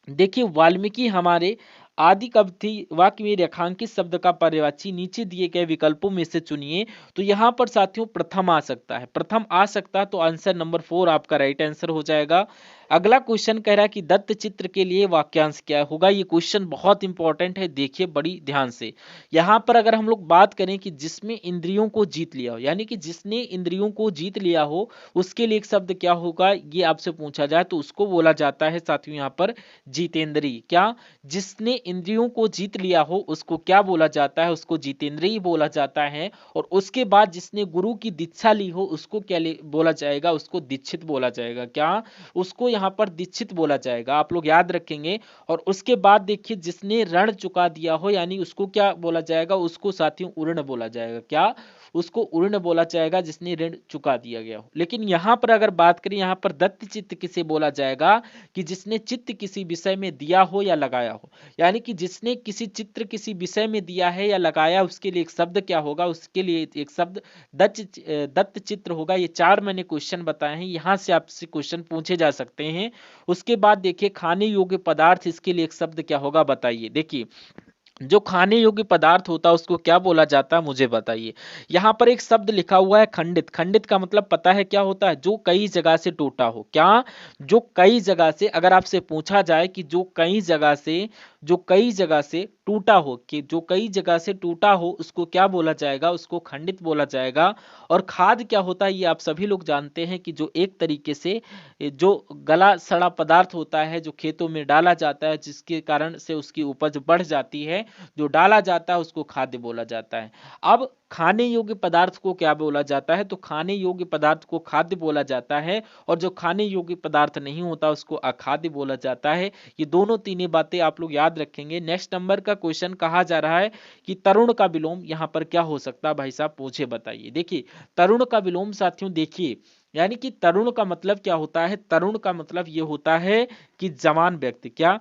देखिए। वाल्मीकि हमारे आदि कवि थी, वाक्य में रेखांकित शब्द का पर्यायवाची नीचे दिए गए विकल्पों में से चुनिए। तो यहाँ पर साथियों प्रथम आ सकता है, प्रथम आ सकता है, तो आंसर नंबर 4 आपका राइट आंसर हो जाएगा। अगला क्वेश्चन कह रहा है कि दत्त चित्र के लिए वाक्यांश क्या होगा। ये क्वेश्चन बहुत इंपॉर्टेंट है, देखिए बड़ी ध्यान से। यहाँ पर अगर हम लोग बात करें कि जिसमें इंद्रियों को जीत लिया हो, यानी कि जिसने इंद्रियों को जीत लिया हो उसके लिए एक शब्द क्या होगा, ये आपसे पूछा जाए तो उसको बोला जाता है साथियों यहाँ पर जितेंद्रिय। क्या, जिसने इंद्रियों को जीत लिया हो उसको क्या बोला जाता है, उसको जितेंद्रिय बोला जाता है। और उसके बाद जिसने गुरु की दीक्षा ली हो उसको क्या बोला जाएगा, उसको दीक्षित बोला जाएगा। क्या, उसको यहाँ पर दीक्षित बोला जाएगा, आप लोग याद रखेंगे। और उसके बाद देखिए जिसने ऋण चुका दिया हो, यानी उसको क्या बोला जाएगा, उसको साथियों उर्ण बोला जाएगा। क्या, उसको उर्ण बोला जाएगा जिसने ऋण चुका दिया गया हो। लेकिन यहाँ पर अगर बात करें, यहाँ पर दत्त चित्त किसे बोला जाएगा, कि जिसने चित्त किसी विषय में दिया हो या लगाया हो, यानी कि जिसने किसी चित्र किसी विषय में दिया है या लगाया, उसके लिए एक शब्द क्या होगा, उसके लिए एक शब्द दत्त चित्र होगा। ये 4 मैंने क्वेश्चन बताए हैं, यहाँ से आपसे क्वेश्चन पूछे जा सकते हैं। उसके बाद देखिए खाने योग्य पदार्थ, इसके लिए एक शब्द क्या होगा बताइए। देखिए जो खाने योग्य पदार्थ होता है उसको क्या बोला जाता है, मुझे बताइए। यहाँ पर एक शब्द लिखा हुआ है खंडित। खंडित का मतलब पता है क्या होता है? जो कई जगह से टूटा हो। क्या? जो कई जगह से, अगर आपसे पूछा जाए कि जो कई जगह से टूटा हो, कि जो कई जगह से टूटा हो, उसको क्या बोला जाएगा? उसको खंडित बोला जाएगा। और खाद क्या होता है ये आप सभी लोग जानते हैं कि जो एक तरीके से जो गला सड़ा पदार्थ होता है, जो खेतों में डाला जाता है, जिसके कारण से उसकी उपज बढ़ जाती है, जो डाला जाता है उसको खाद्य बोला जाता है। अब खाने योग्य पदार्थ को क्या बोला जाता है? तो खाने योग्य पदार्थ को खाद्य बोला जाता है, और जो खाने योग्य पदार्थ नहीं होता उसको अखाद्य बोला जाता है। ये दोनों तीनों बातें आप लोग याद रखेंगे। नेक्स्ट नंबर का क्वेश्चन कहा जा रहा है कि तरुण का विलोम यहाँ पर क्या हो सकता है, भाई साहब मुझे बताइए। देखिए, तरुण का विलोम साथियों, देखिए यानी कि तरुण का मतलब क्या होता है? तरुण का मतलब ये होता है कि जवान व्यक्ति, क्या?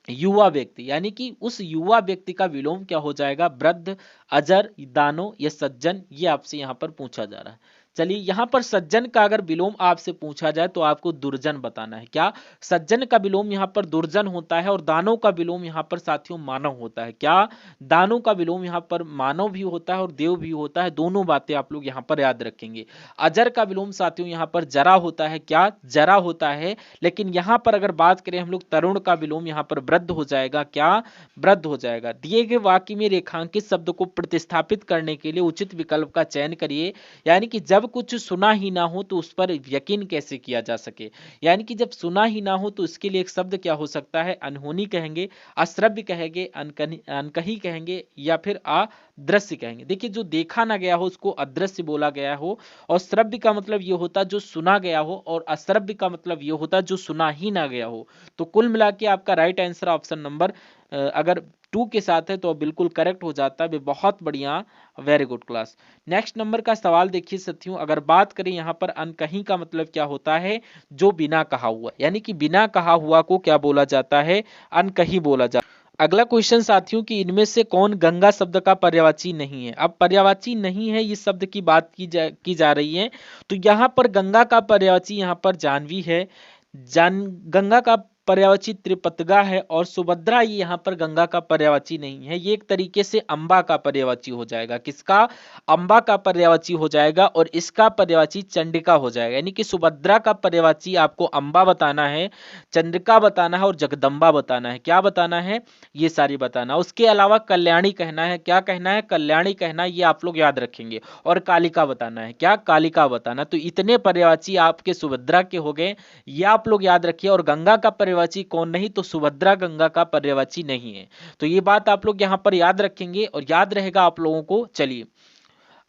युवा व्यक्ति, यानी कि उस युवा व्यक्ति का विलोम क्या हो जाएगा? वृद्ध, अजर, दानो या सज्जन, ये आपसे यहां पर पूछा जा रहा है। चलिए, यहां पर सज्जन का अगर विलोम आपसे पूछा जाए तो आपको दुर्जन बताना है। क्या? सज्जन का विलोम यहां पर दुर्जन होता है, और दानव का विलोम यहां पर साथियों मानव होता है। क्या? दानव का विलोम यहां पर मानव भी होता है और देव भी होता है। दोनों बातें आप लोग यहां पर याद रखेंगे। अजर का विलोम साथियों यहां पर जरा होता है। क्या? जरा होता है। लेकिन यहां पर अगर बात करें हम लोग, तरुण का विलोम यहां पर वृद्ध हो जाएगा। क्या? वृद्ध हो जाएगा। दिए गए वाक्य में रेखांकित शब्द को प्रतिस्थापित करने के लिए उचित विकल्प का चयन करिए। यानी कि जब कुछ सुना ही ना हो तो उस पर यकीन कैसे किया जा सके। यानी कि जब सुना ही ना हो तो इसके लिए एक शब्द क्या हो सकता है? अनहोनी कहेंगे, अश्रव्य कहेंगे, अनकही कहेंगे, या फिर अदृश्य कहेंगे। देखिए, जो देखा ना गया हो उसको अदृश्य बोला गया हो, और श्रव्य का मतलब ये होता जो सुना गया हो, और अश्रव्य का मतलब ये होता जो सुना ही ना गया हो। तो कुल मिला के आपका राइट आंसर ऑप्शन नंबर अगर 2 के साथ है तो बिल्कुल करेक्ट हो जाता है। बहुत बढ़िया, very good class. Next number का सवाल देखिए साथियों, अगर बात करें यहाँ पर अनकही का मतलब क्या होता है? जो बिना कहा हुआ, यानी कि बिना कहा हुआ को क्या बोला जाता है? अनकही बोला जाता है। अगला क्वेश्चन साथियों कि इनमें से कौन गंगा शब्द का पर्यायवाची नहीं है? अब पर्यायवाची नहीं है इस शब्द की बात की जा रही है। तो यहाँ पर गंगा का पर्यायवाची यहाँ पर जानवी है। जान गंगा का पर्यायवाची त्रिपतगा है, और सुभद्रा ये यहाँ पर गंगा का पर्यायवाची नहीं है। ये एक तरीके से अंबा का पर्यायवाची हो जाएगा। किसका? अंबा का पर्यायवाची हो जाएगा, और इसका पर्यायवाची चंडिका हो जाएगा। यानी कि सुभद्रा का पर्यायवाची आपको अंबा बताना है, चंद्रिका बताना है, और जगदम्बा बताना है। क्या बताना है? ये सारी बताना। उसके अलावा कल्याणी कहना है। क्या कहना है? कल्याणी कहना है, ये आप लोग याद रखेंगे। और कालिका बताना है। क्या? कालिका बताना। तो इतने पर्यायवाची आपके सुभद्रा के हो गए, ये आप लोग याद रखिए। और गंगा का पर्यायवाची कौन नहीं? तो सुभद्रा गंगा का पर्यायवाची नहीं है। तो ये बात आप लोग यहां पर याद रखेंगे, और याद रहेगा आप लोगों को। चलिए,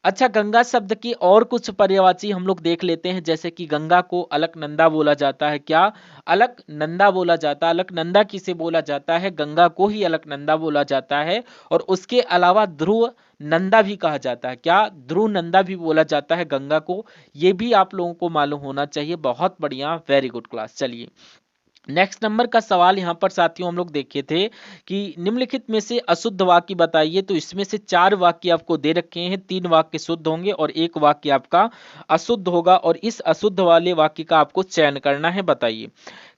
अच्छा, गंगा शब्द की और कुछ पर्यायवाची हम लोग देख लेते हैं। जैसे कि गंगा को अलकनंदा बोला जाता है। क्या? अलकनंदा बोला जाता है। अलकनंदा किसे बोला जाता है? गंगा को ही अलकनंदा बोला जाता है। और उसके अलावा ध्रुव नंदा भी कहा जाता है। क्या? ध्रुव नंदा भी बोला जाता है गंगा को। ये भी आप लोगों को मालूम होना चाहिए। बहुत बढ़िया, वेरी गुड क्लास। चलिए, नेक्स्ट नंबर का सवाल यहां पर साथियों हम लोग देखे थे कि निम्नलिखित में से अशुद्ध वाक्य बताइए। तो इसमें से 4 वाक्य आपको दे रखे हैं। 3 वाक्य शुद्ध होंगे और 1 वाक्य आपका अशुद्ध होगा, और इस अशुद्ध वाले वाक्य का आपको चयन करना है। बताइए।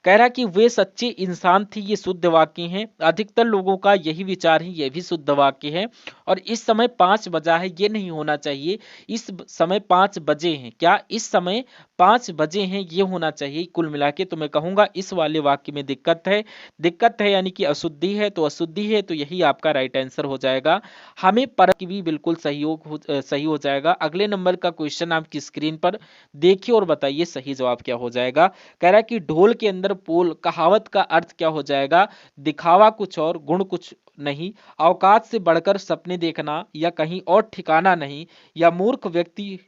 कह रहा कि वे सच्चे इंसान थे, ये शुद्ध वाक्य है। अधिकतर लोगों का यही विचार है, यह भी शुद्ध वाक्य है। और इस समय 5 बजा है, ये नहीं होना चाहिए। इस समय 5 बजे हैं। क्या? इस समय 5 बजे हैं, ये होना चाहिए। कुल मिला के तो मैं कहूंगा इस वाले वाक्य में दिक्कत है। दिक्कत है यानी कि अशुद्धि है, तो अशुद्धि है, तो यही आपका राइट आंसर हो जाएगा। हमें पर की भी बिल्कुल सही हो जाएगा। अगले नंबर का क्वेश्चन आपकी स्क्रीन पर देखिए और बताइए सही जवाब क्या हो जाएगा। कह रहा है कि ढोल के अंदर पोल, कहावत का अर्थ क्या हो जाएगा? दिखावा कुछ और, गुण कुछ नहीं, औकात से बढ़कर सपने देखना, या कहीं और ठिकाना नहीं, या मूर्ख व्यक्ति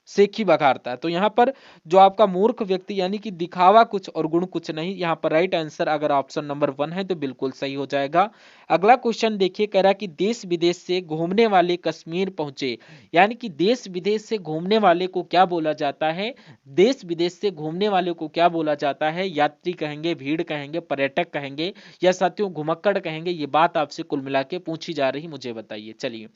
सेखी बघारता है। तो यहाँ पर जो आपका मूर्ख व्यक्ति यानी कि दिखावा कुछ और गुण कुछ नहीं, यहाँ पर राइट आंसर अगर ऑप्शन नंबर 1 है तो बिल्कुल सही हो जाएगा। अगला क्वेश्चन देखिए, कह रहा है कि देश विदेश से घूमने वाले कश्मीर पहुंचे। यानी कि देश विदेश से घूमने वाले को क्या बोला जाता है? देश विदेश से घूमने वाले को क्या बोला जाता है? यात्री कहेंगे, भीड़ कहेंगे, पर्यटक कहेंगे, या साथियों घुमक्कड़ कहेंगे? ये बात आपसे कुल मिला के पूछी जा रही, मुझे बताइए। चलिए,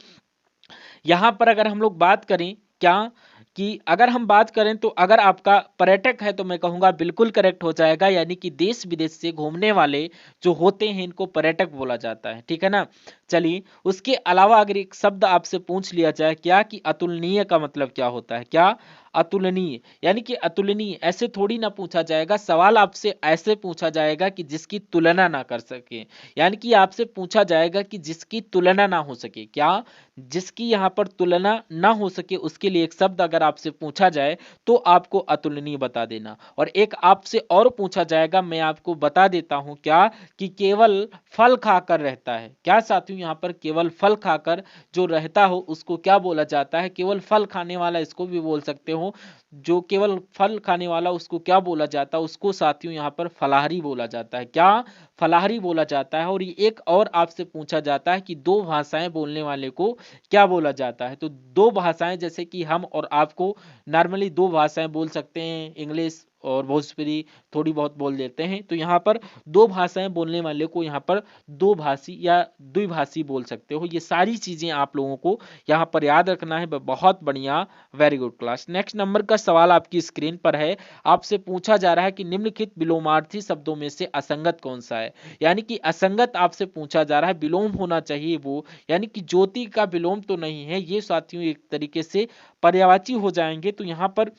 यहां पर अगर हम लोग बात करें, क्या कि अगर हम बात करें तो अगर आपका पर्यटक है तो मैं कहूंगा बिल्कुल करेक्ट हो जाएगा, यानी कि देश विदेश से घूमने वाले जो होते हैं इनको पर्यटक बोला जाता है, ठीक है ना। चलिए, उसके अलावा अगर एक शब्द आपसे पूछ लिया जाए क्या कि अतुलनीय का मतलब क्या होता है, क्या अतुलनीय, यानी कि अतुलनीय ऐसे थोड़ी ना पूछा जाएगा, सवाल आपसे ऐसे पूछा जाएगा कि जिसकी तुलना ना कर सके, यानी कि आपसे पूछा जाएगा कि जिसकी तुलना ना हो सके, क्या जिसकी यहाँ पर तुलना ना हो सके उसके लिए एक शब्द अगर आपसे पूछा जाए तो आपको अतुलनीय बता देना। और एक आपसे और पूछा जाएगा, मैं आपको बता देता हूं क्या कि केवल फल खाकर रहता है, क्या साथियों यहाँ पर केवल फल खाकर जो रहता हो उसको क्या बोला जाता है, केवल फल खाने वाला इसको भी बोल सकते हो, जो केवल फल खाने वाला उसको क्या बोला जाता है, उसको साथियों यहाँ पर फलाहारी बोला जाता है, क्या फलाहारी बोला जाता है। और ये एक और आपसे पूछा जाता है कि दो भाषाएं बोलने वाले को क्या बोला जाता है, तो दो भाषाएं जैसे कि हम और आपको नॉर्मली दो भाषाएं बोल सकते हैं, इंग्लिश और भोजपुरी थोड़ी बहुत बोल देते हैं, तो यहाँ पर दो भाषाएं बोलने वाले को यहाँ पर दो भाषी या द्विभाषी बोल सकते हो। ये सारी चीजें आप लोगों को यहाँ पर याद रखना है। बहुत बढ़िया, very good class. Next number का सवाल आपकी स्क्रीन पर है, आपसे पूछा जा रहा है कि निम्नलिखित विलोमार्थी शब्दों में से असंगत कौन सा है, यानी कि असंगत आपसे पूछा जा रहा है, विलोम होना चाहिए वो, यानी कि ज्योति का विलोम तो नहीं है, ये साथियों एक तरीके से पर्यायवाची हो जाएंगे। तो यहाँ पर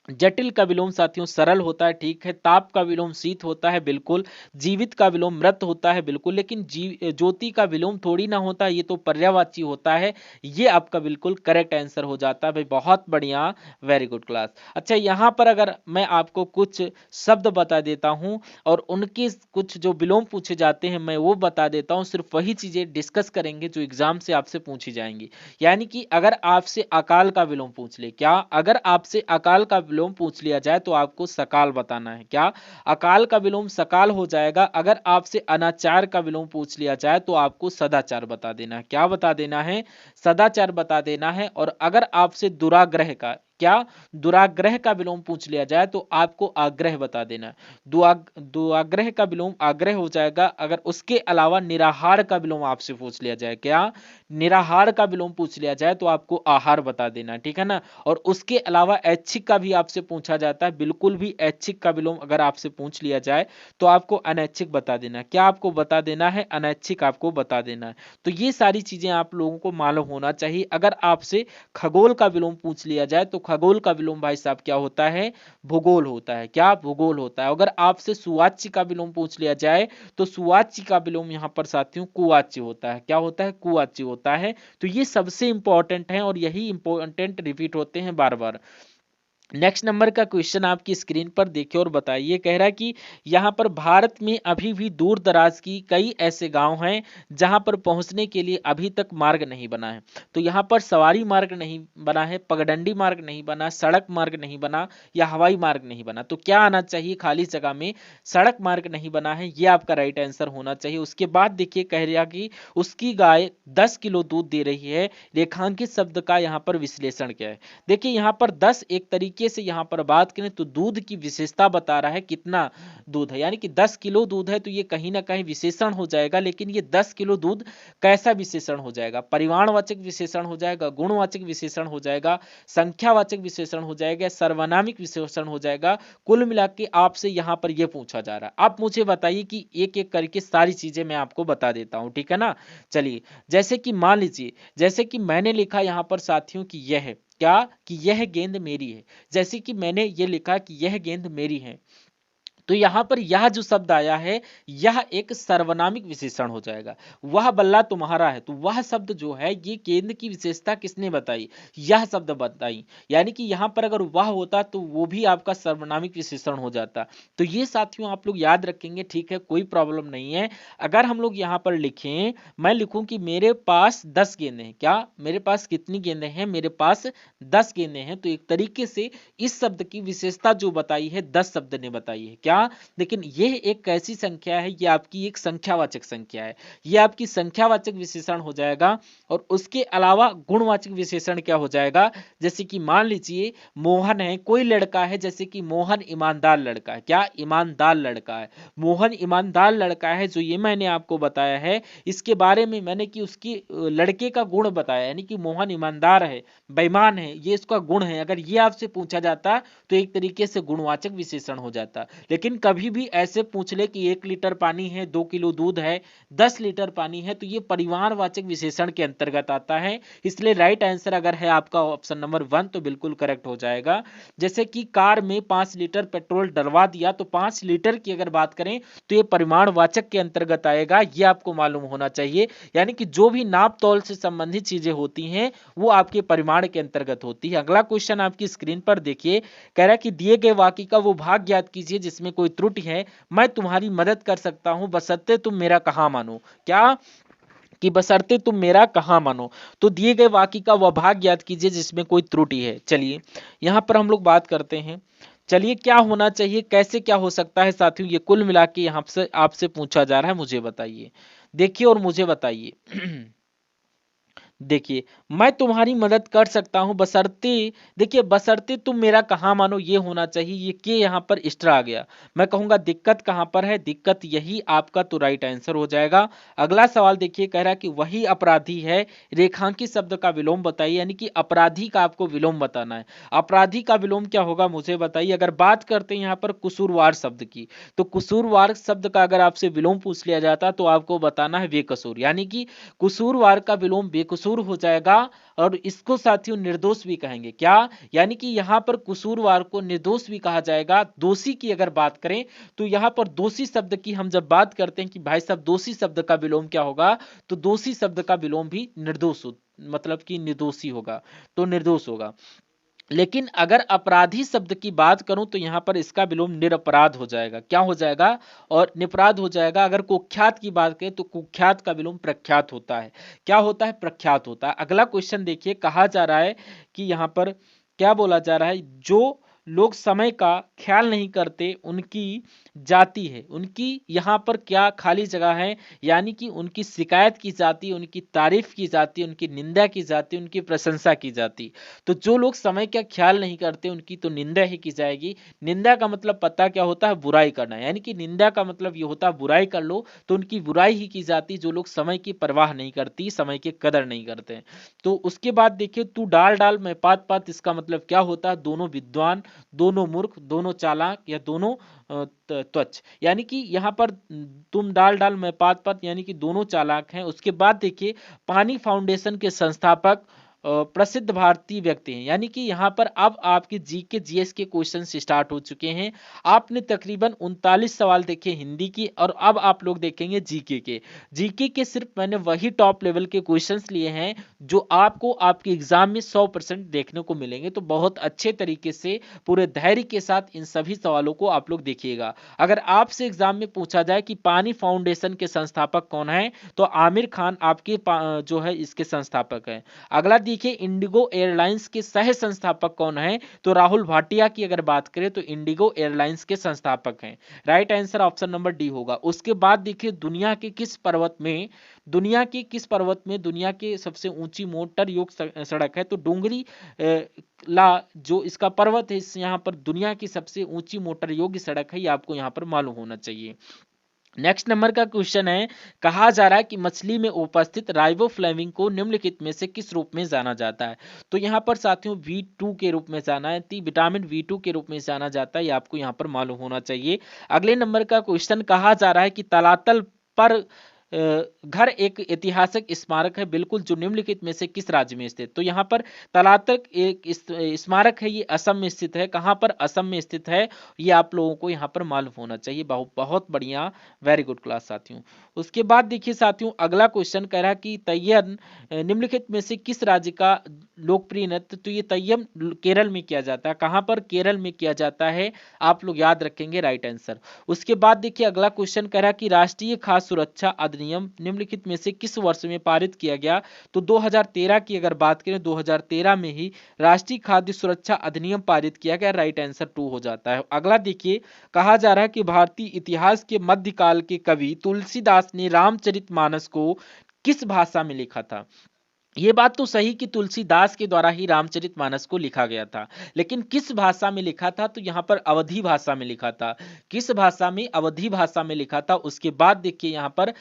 जटिल का विलोम साथियों सरल होता है, ठीक है। ताप का विलोम शीत होता है, बिल्कुल। जीवित का विलोम मृत होता है, बिल्कुल। लेकिन ज्योति का विलोम थोड़ी ना होता, ये तो पर्यायवाची होता है। ये आपका बिल्कुल करेक्ट आंसर हो जाता है भाई, बहुत बढ़िया, वेरी गुड क्लास। अच्छा, यहाँ पर अगर मैं आपको कुछ शब्द बता देता हूं और उनके कुछ जो विलोम पूछे जाते हैं मैं वो बता देता हूं, सिर्फ वही चीजें डिस्कस करेंगे जो एग्जाम से आपसे पूछी जाएंगी। यानी कि अगर आपसे अकाल का विलोम पूछ ले, क्या अगर आपसे अकाल का विलोम पूछ लिया जाए तो आपको सकाल बताना है, क्या अकाल का विलोम सकाल हो जाएगा। अगर आपसे अनाचार का विलोम पूछ लिया जाए तो आपको सदाचार बता देना है, क्या बता देना है, सदाचार बता देना है। और अगर आपसे दुराग्रह का, क्या दुराग्रह का विलोम पूछ लिया जाए तो आपको आग्रह बता देना है, दुआग्रह का विलोम आग्रह हो जाएगा। अगर उसके अलावा निराहार का विलोम आपसे पूछ लिया जाए, क्या निराहार का विलोम पूछ लिया जाए तो आपको आहार बता देना, ठीक है ना। और उसके अलावा ऐच्छिक का भी आपसे पूछा जाता है, बिल्कुल भी ऐच्छिक का विलोम अगर आपसे पूछ लिया जाए तो आपको अनैच्छिक बता देना, क्या आपको बता देना है, अनैच्छिक आपको बता देना है। तो ये सारी चीजें आप लोगों को मालूम होना चाहिए। अगर आपसे खगोल का विलोम पूछ लिया जाए तो खगोल का विलोम भाई साहब क्या होता है, भूगोल होता है, क्या भूगोल होता है। अगर आपसे सुवाच्य का विलोम पूछ लिया जाए तो सुवाच्य का विलोम यहाँ पर साथियों कुवाच्य होता है, क्या होता है, कुवाच्य होता है। तो ये सबसे इंपॉर्टेंट है और यही इंपॉर्टेंट रिपीट होते हैं बार बार। नेक्स्ट नंबर का क्वेश्चन आपकी स्क्रीन पर देखिए और बताइए, कह रहा है कि यहाँ पर भारत में अभी भी दूर दराज की कई ऐसे गांव हैं जहां पर पहुंचने के लिए अभी तक मार्ग नहीं बना है। तो यहाँ पर सवारी मार्ग नहीं बना है, पगडंडी मार्ग नहीं बना, सड़क मार्ग नहीं बना या हवाई मार्ग नहीं बना। तो क्या आना चाहिए खाली जगह में, सड़क मार्ग नहीं बना है, ये आपका राइट आंसर होना चाहिए। उसके बाद देखिए कह रहा कि उसकी गाय 10 किलो दूध दे रही है, रेखांकित शब्द का यहाँ पर विश्लेषण क्या है। देखिए यहाँ पर 10 एक तरीके से यहाँ पर बात करें तो दूध की विशेषता बता रहा है कितना दूध है, यानी कि 10 किलो दूध है तो ये कहीं ना कहीं विशेषण हो जाएगा। लेकिन ये 10 किलो दूध कैसा विशेषण हो जाएगा, परिमाणवाचक विशेषण हो जाएगा, गुणवाचक विशेषण हो जाएगा, संख्यावाचक विशेषण हो जाएगा, सर्वनामिक विशेषण हो जाएगा। कुल मिला के आपसे यहाँ पर यह पूछा जा रहा है। आप मुझे बताइए कि एक एक करके सारी चीजें मैं आपको बता देता हूं, ठीक है ना। चलिए, जैसे कि मान लीजिए, जैसे कि मैंने लिखा यहाँ पर साथियों कि यह है, क्या कि यह गेंद मेरी है, जैसे कि मैंने ये लिखा कि यह गेंद मेरी है, तो यहां पर यह जो शब्द आया है यह एक सर्वनामिक विशेषण हो जाएगा। वह बल्ला तुम्हारा है, तो वह शब्द जो है ये गेंद की विशेषता किसने बताई, यह शब्द बताई। यानी कि यहां पर अगर वह होता तो वो भी आपका सर्वनामिक विशेषण हो जाता। तो ये साथियों आप लोग याद रखेंगे, ठीक है, कोई प्रॉब्लम नहीं है। अगर हम लोग यहां पर लिखें, मैं लिखूं कि मेरे पास 10 गेंदें हैं, क्या मेरे पास कितनी गेंदें हैं, मेरे पास 10 गेंदें हैं, तो एक तरीके से इस शब्द की विशेषता जो बताई है 10 शब्द ने बताई है, क्या लेकिन यह एक कैसी संख्या है, ये आपकी एक संख्यावाचक संख्या है, ये आपकी संख्यावाचक विशेषण हो जाएगा। और उसके अलावा गुणवाचक विशेषण क्या हो जाएगा, जैसे कि मान लीजिए मोहन है, कोई लड़का है, जैसे कि मोहन ईमानदार लड़का है, क्या ईमानदार लड़का है, मोहन ईमानदार लड़का है, जो ये मैंने आपको बताया है, इसके बारे में मैंने कि उसकी लड़के का गुण बताया, यानी कि मोहन ईमानदार है, बेईमान है, ये इसका गुण है। अगर ये आपसे पूछा जाता तो एक तरीके से गुणवाचक विशेषण हो जाता। लेकिन कभी भी ऐसे पूछ ले कि 1 लीटर पानी है, 2 किलो दूध है, 10 लीटर पानी है, तो ये परिमाणवाचक विशेषण के अंतर्गत आता है। इसलिए राइट आंसर अगर है आपका ऑप्शन नंबर 1 तो बिल्कुल करेक्ट हो जाएगा। जैसे कि कार में 5 लीटर पेट्रोल डलवा दिया, तो 5 लीटर की अगर बात करें तो ये परिमाणवाचक के अंतर्गत आएगा, ये आपको मालूम होना चाहिए। यानी कि जो भी नाप तौल से संबंधित चीजें होती हैं वो आपके परिमाण के अंतर्गत होती है। अगला क्वेश्चन आपकी स्क्रीन पर देखिए, कह रहा है कि दिए गए वाक्य का वो भाग ज्ञात कीजिए जिसमें कोई त्रुटि है, मैं तुम्हारी मदद कर सकता हूं बशर्ते तुम मेरा कहा मानो। क्या कि बशर्ते तुम मेरा कहा मानो, तो दिए गए वाक्य का वह भाग ज्ञात कीजिए जिसमें कोई त्रुटि है। चलिए यहां पर हम लोग बात करते हैं, चलिए क्या होना चाहिए, कैसे क्या हो सकता है साथियों, ये कुल मिला के यहां से आपसे पूछा जा रहा है, मुझे बताइए, देखिए और मुझे बताइए। देखिए मैं तुम्हारी मदद कर सकता हूं बशर्ते, देखिए बशर्ते तुम मेरा कहा मानो, ये होना चाहिए, ये के यहाँ पर एक्स्ट्रा आ गया। मैं कहूंगा दिक्कत कहां पर है, दिक्कत यही आपका तो राइट आंसर हो जाएगा। अगला सवाल देखिए, कह रहा है कि वही अपराधी है, रेखांकित शब्द का विलोम बताइए, यानी कि अपराधी का आपको विलोम बताना है। अपराधी का विलोम क्या होगा मुझे बताइए। अगर बात करते हैं यहाँ पर कसूरवार शब्द की, तो कसूरवार शब्द का अगर आपसे विलोम पूछ लिया जाता तो आपको बताना है बेकसूर, यानी कि कसूरवार का विलोम बेकसूर हो जाएगा। और इसको साथियों निर्दोष भी कहेंगे, क्या, यानी कि यहां पर कसूरवार को निर्दोष भी कहा जाएगा। दोषी की अगर बात करें तो यहां पर दोषी शब्द की हम जब बात करते हैं कि भाई साहब दोषी शब्द का विलोम क्या होगा, तो दोषी शब्द का विलोम भी निर्दोष मतलब कि निर्दोषी होगा, तो निर्दोष होगा। लेकिन अगर अपराधी शब्द की बात करूं तो यहां पर इसका विलोम निरपराध हो जाएगा, क्या हो जाएगा, और निपराध हो जाएगा। अगर कुख्यात की बात करें तो कुख्यात का विलोम प्रख्यात होता है, क्या होता है, प्रख्यात होता है। अगला क्वेश्चन देखिए, कहा जा रहा है कि यहां पर क्या बोला जा रहा है, जो लोग समय का ख्याल नहीं करते उनकी जाति है, उनकी यहां पर क्या खाली जगह है, यानी कि उनकी शिकायत की जाती, उनकी तारीफ की जाती, उनकी निंदा की जाती, उनकी प्रशंसा की जाती। तो जो लोग समय का ख्याल नहीं करते उनकी तो निंदा ही की जाएगी। निंदा का मतलब पता क्या होता है, बुराई करना, यानी कि निंदा का मतलब ये होता है बुराई कर लो, तो उनकी बुराई ही की जाती, जो लोग समय की परवाह नहीं करती, समय की कदर नहीं करते। तो उसके बाद देखिए, तू डाल डाल मैं पात पात, इसका मतलब क्या होता है, दोनों विद्वान, दोनों मूर्ख, दोनों चालाक, या दोनों त्वच, यानी कि यहाँ पर तुम डाल डाल मैं पात पात, यानी कि दोनों चालाक हैं। उसके बाद देखिए, पानी फाउंडेशन के संस्थापक प्रसिद्ध भारतीय व्यक्ति हैं, यानी कि यहाँ पर अब आपके जीके जीएस के क्वेश्चन स्टार्ट हो चुके हैं। आपने तकरीबन 39 सवाल देखे हिंदी की, और अब आप लोग देखेंगे जीके के। जीके के सिर्फ मैंने वही टॉप लेवल के क्वेश्चंस लिए हैं जो आपको आपके एग्जाम में 100% देखने को मिलेंगे। तो बहुत अच्छे तरीके से पूरे धैर्य के साथ इन सभी सवालों को आप लोग देखिएगा। अगर आपसे एग्जाम में पूछा जाए कि पानी फाउंडेशन के संस्थापक कौन है, तो आमिर खान आपके जो है इसके संस्थापक है। अगला देखिए, इंडिगो एयरलाइंस के सह संस्थापक कौन है, तो राहुल भाटिया की अगर बात करें तो इंडिगो एयरलाइंस के संस्थापक हैं। Right answer option number D होगा। उसके बाद देखिए, दुनिया के किस पर्वत में दुनिया की सबसे ऊंची मोटर योग सड़क है, तो डोंगरी ला जो इसका पर्वत है, इस यहाँ पर दुनिया की सबसे ऊंची मोटर योग्य सड़क है, ये आपको यहाँ पर मालूम होना चाहिए। नेक्स्ट नंबर का क्वेश्चन है, कहा जा रहा है कि मछली में उपस्थित राइबोफ्लेविन को निम्नलिखित में से किस रूप में जाना जाता है, तो यहाँ पर साथियों V2 के रूप में जाना है, विटामिन V2 के रूप में जाना जाता है, ये आपको यहाँ पर मालूम होना चाहिए। अगले नंबर का क्वेश्चन, कहा जा रहा है कि तलातल पर घर एक ऐतिहासिक स्मारक है, बिल्कुल, जो निम्नलिखित में से किस राज्य में स्थित, तो यहाँ पर तलातक एक स्मारक है, ये असम में स्थित है। कहाँ पर, असम में स्थित है, ये आप लोगों को यहाँ पर मालूम होना चाहिए। बहुत बहुत बढ़िया, वेरी गुड क्लास साथियों। उसके बाद देखिए साथियों, अगला क्वेश्चन कह रहा है कि तय्यम निम्नलिखित में से किस राज्य का लोकप्रिय नृत्य, तो ये तय्यम केरल में किया जाता है। कहाँ पर, केरल में किया जाता है, आप लोग याद रखेंगे, राइट आंसर। उसके बाद देखिए, अगला क्वेश्चन कह रहा है कि राष्ट्रीय खाद्य सुरक्षा अधिनियम निम्नलिखित में से किस वर्ष में पारित किया गया? तो 2013 की अगर बात करें 2013 में ही राष्ट्रीय खाद्य सुरक्षा अधिनियम पारित किया गया। राइट आंसर 2 हो जाता है। अगला देखिए, कहा जा रहा है कि भारतीय इतिहास के मध्यकाल के कवि तुलसीदास ने रामचरितमानस को किस भाषा में लिखा था? ये बात तो सही कि तुलसीदास के द्वारा ही रामचरितमानस को लिखा गया था, लेकिन किस भाषा में लिखा था? तो यहाँ पर अवधी भाषा में लिखा था। किस भाषा में? अवधी भाषा में लिखा था। उसके बाद देखिए यहाँ पर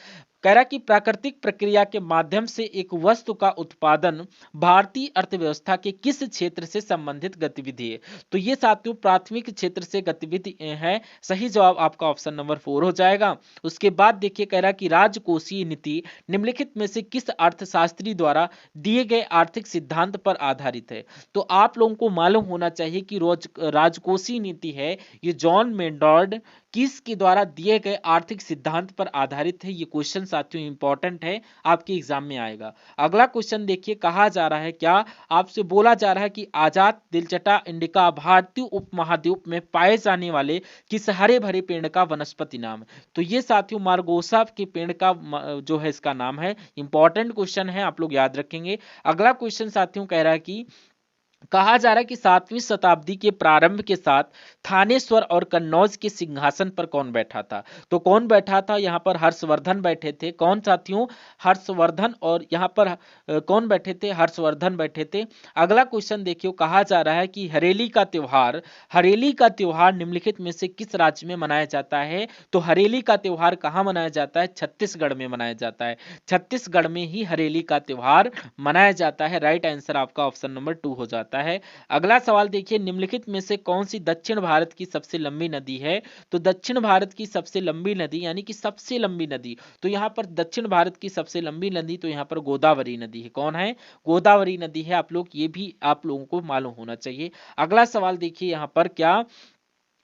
कह रहा कि प्राकृतिक प्रक्रिया के माध्यम से एक वस्तु का उत्पादन भारतीय अर्थव्यवस्था के किस क्षेत्र से संबंधित गतिविधि है? तो ये साथियों प्राथमिक क्षेत्र से गतिविधि है। सही जवाब आपका ऑप्शन नंबर 4 हो जाएगा। उसके बाद देखिए कह रहा कि राजकोषीय नीति निम्नलिखित में से किस अर्थशास्त्री द्वारा दिए गए आर्थिक सिद्धांत पर आधारित है? तो आप लोगों को मालूम होना चाहिए कि राजकोषीय नीति है ये जॉन मेंडॉर्ड किसके द्वारा दिए गए आर्थिक सिद्धांत पर आधारित है। ये क्वेश्चन साथियों इंपॉर्टेंट है, आपके एग्जाम में आएगा। अगला क्वेश्चन देखिए, कहा जा रहा है क्या? आपसे बोला जा रहा है कि आजाद दिलचटा इंडिका भारतीय उपमहाद्वीप में पाए जाने वाले किस हरे भरे पेड़ का वनस्पति नाम है? तो ये साथियों मार्गोसा के पेड़ का जो है इसका नाम है। इंपॉर्टेंट क्वेश्चन है, आप लोग याद रखेंगे। अगला क्वेश्चन साथियों कह रहा है कि कहा जा रहा है कि 7वीं शताब्दी के प्रारंभ के साथ थानेश्वर और कन्नौज के सिंहासन पर कौन बैठा था? तो कौन बैठा था? यहाँ पर हर्षवर्धन बैठे थे। कौन साथियों? हर्षवर्धन। और यहाँ पर कौन बैठे थे? हर्षवर्धन बैठे थे। अगला क्वेश्चन देखियो, कहा जा रहा है कि हरेली का त्योहार निम्नलिखित में से किस राज्य में मनाया जाता है? तो हरेली का त्योहार कहाँ मनाया जाता है? छत्तीसगढ़ में मनाया जाता है। छत्तीसगढ़ में ही हरेली का त्योहार मनाया जाता है। राइट आंसर आपका ऑप्शन नंबर 2 हो जाता है। अगला सवाल देखिए, निम्नलिखित में से कौन सी दक्षिण भारत की सबसे लंबी नदी है? तो दक्षिण भारत की सबसे लंबी नदी यानी कि सबसे लंबी नदी, तो यहाँ पर दक्षिण भारत की सबसे लंबी नदी तो यहाँ पर गोदावरी नदी है। कौन है? गोदावरी नदी है। आप लोग ये भी आप लोगों को मालूम होना चाहिए। अगला सवाल देखिए यहाँ पर क्या,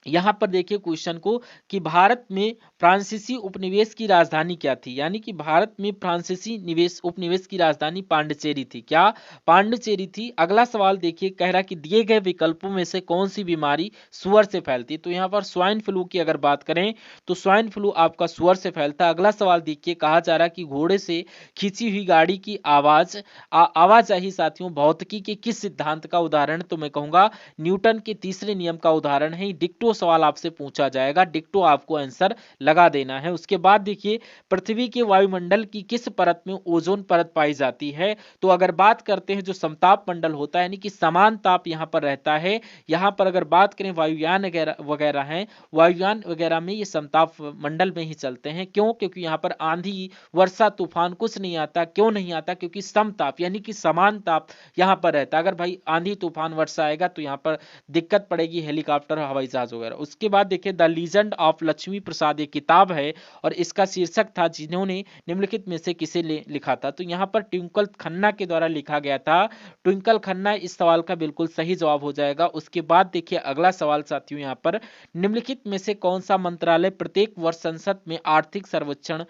यहां पर देखिए क्वेश्चन को कि भारत में फ्रांसीसी उपनिवेश की राजधानी क्या थी? यानी कि भारत में फ्रांसीसी उपनिवेश की राजधानी पांडिचेरी थी। क्या? पांडिचेरी थी। अगला सवाल देखिए, कह रहा कि दिए गए विकल्पों में से कौन सी बीमारी सुअर से फैलती? तो यहाँ पर स्वाइन फ्लू की अगर बात करें तो स्वाइन फ्लू आपका सुअर से फैलता है। अगला सवाल देखिए, कहा जा रहा कि घोड़े से खींची हुई गाड़ी की आवाजाही साथियों भौतिकी के किस सिद्धांत का उदाहरण? तो मैं कहूंगा न्यूटन के तीसरे नियम का उदाहरण है। डिक्टो सवाल आपसे पूछा जाएगा, डिक्टो आपको आंसर लगा देना है। उसके बाद देखिए, पृथ्वी के वायुमंडल की किस परत में ओजोन परत पाई जाती है? तो अगर बात करते हैं जो समताप मंडल होता है यानी कि समान ताप यहाँ पर रहता है। यहाँ पर अगर बात करें वायुयान वगैरह हैं, वायुयान वगैरह में ये समताप मंडल में ही चलते हैं। क्यों? क्योंकि यहाँ पर आंधी वर्षा तूफान कुछ नहीं आता। क्यों नहीं आता? क्योंकि समताप यानी कि समान ताप यहाँ पर रहता है। अगर भाई आंधी तूफान वर्षा आएगा तो यहाँ पर दिक्कत पड़ेगी, हेलीकॉप्टर हवाई जहाज वगैरह। उसके बाद देखिए, द लीजेंड ऑफ लक्ष्मी प्रसाद एक किताब है और इसका शीर्षक था जिन्होंने निम्नलिखित में से किसे लिखा था? तो यहाँ पर ट्विंकल खन्ना के द्वारा लिखा गया था। ट्विंकल खन्ना इस सवाल का बिल्कुल सही जवाब हो जाएगा। उसके बाद देखिए अगला सवाल साथियों, यहाँ पर निम्नलिखित में से कौन सा मंत्रालय प्रत्येक वर्ष संसद में आर्थिक सर्वेक्षण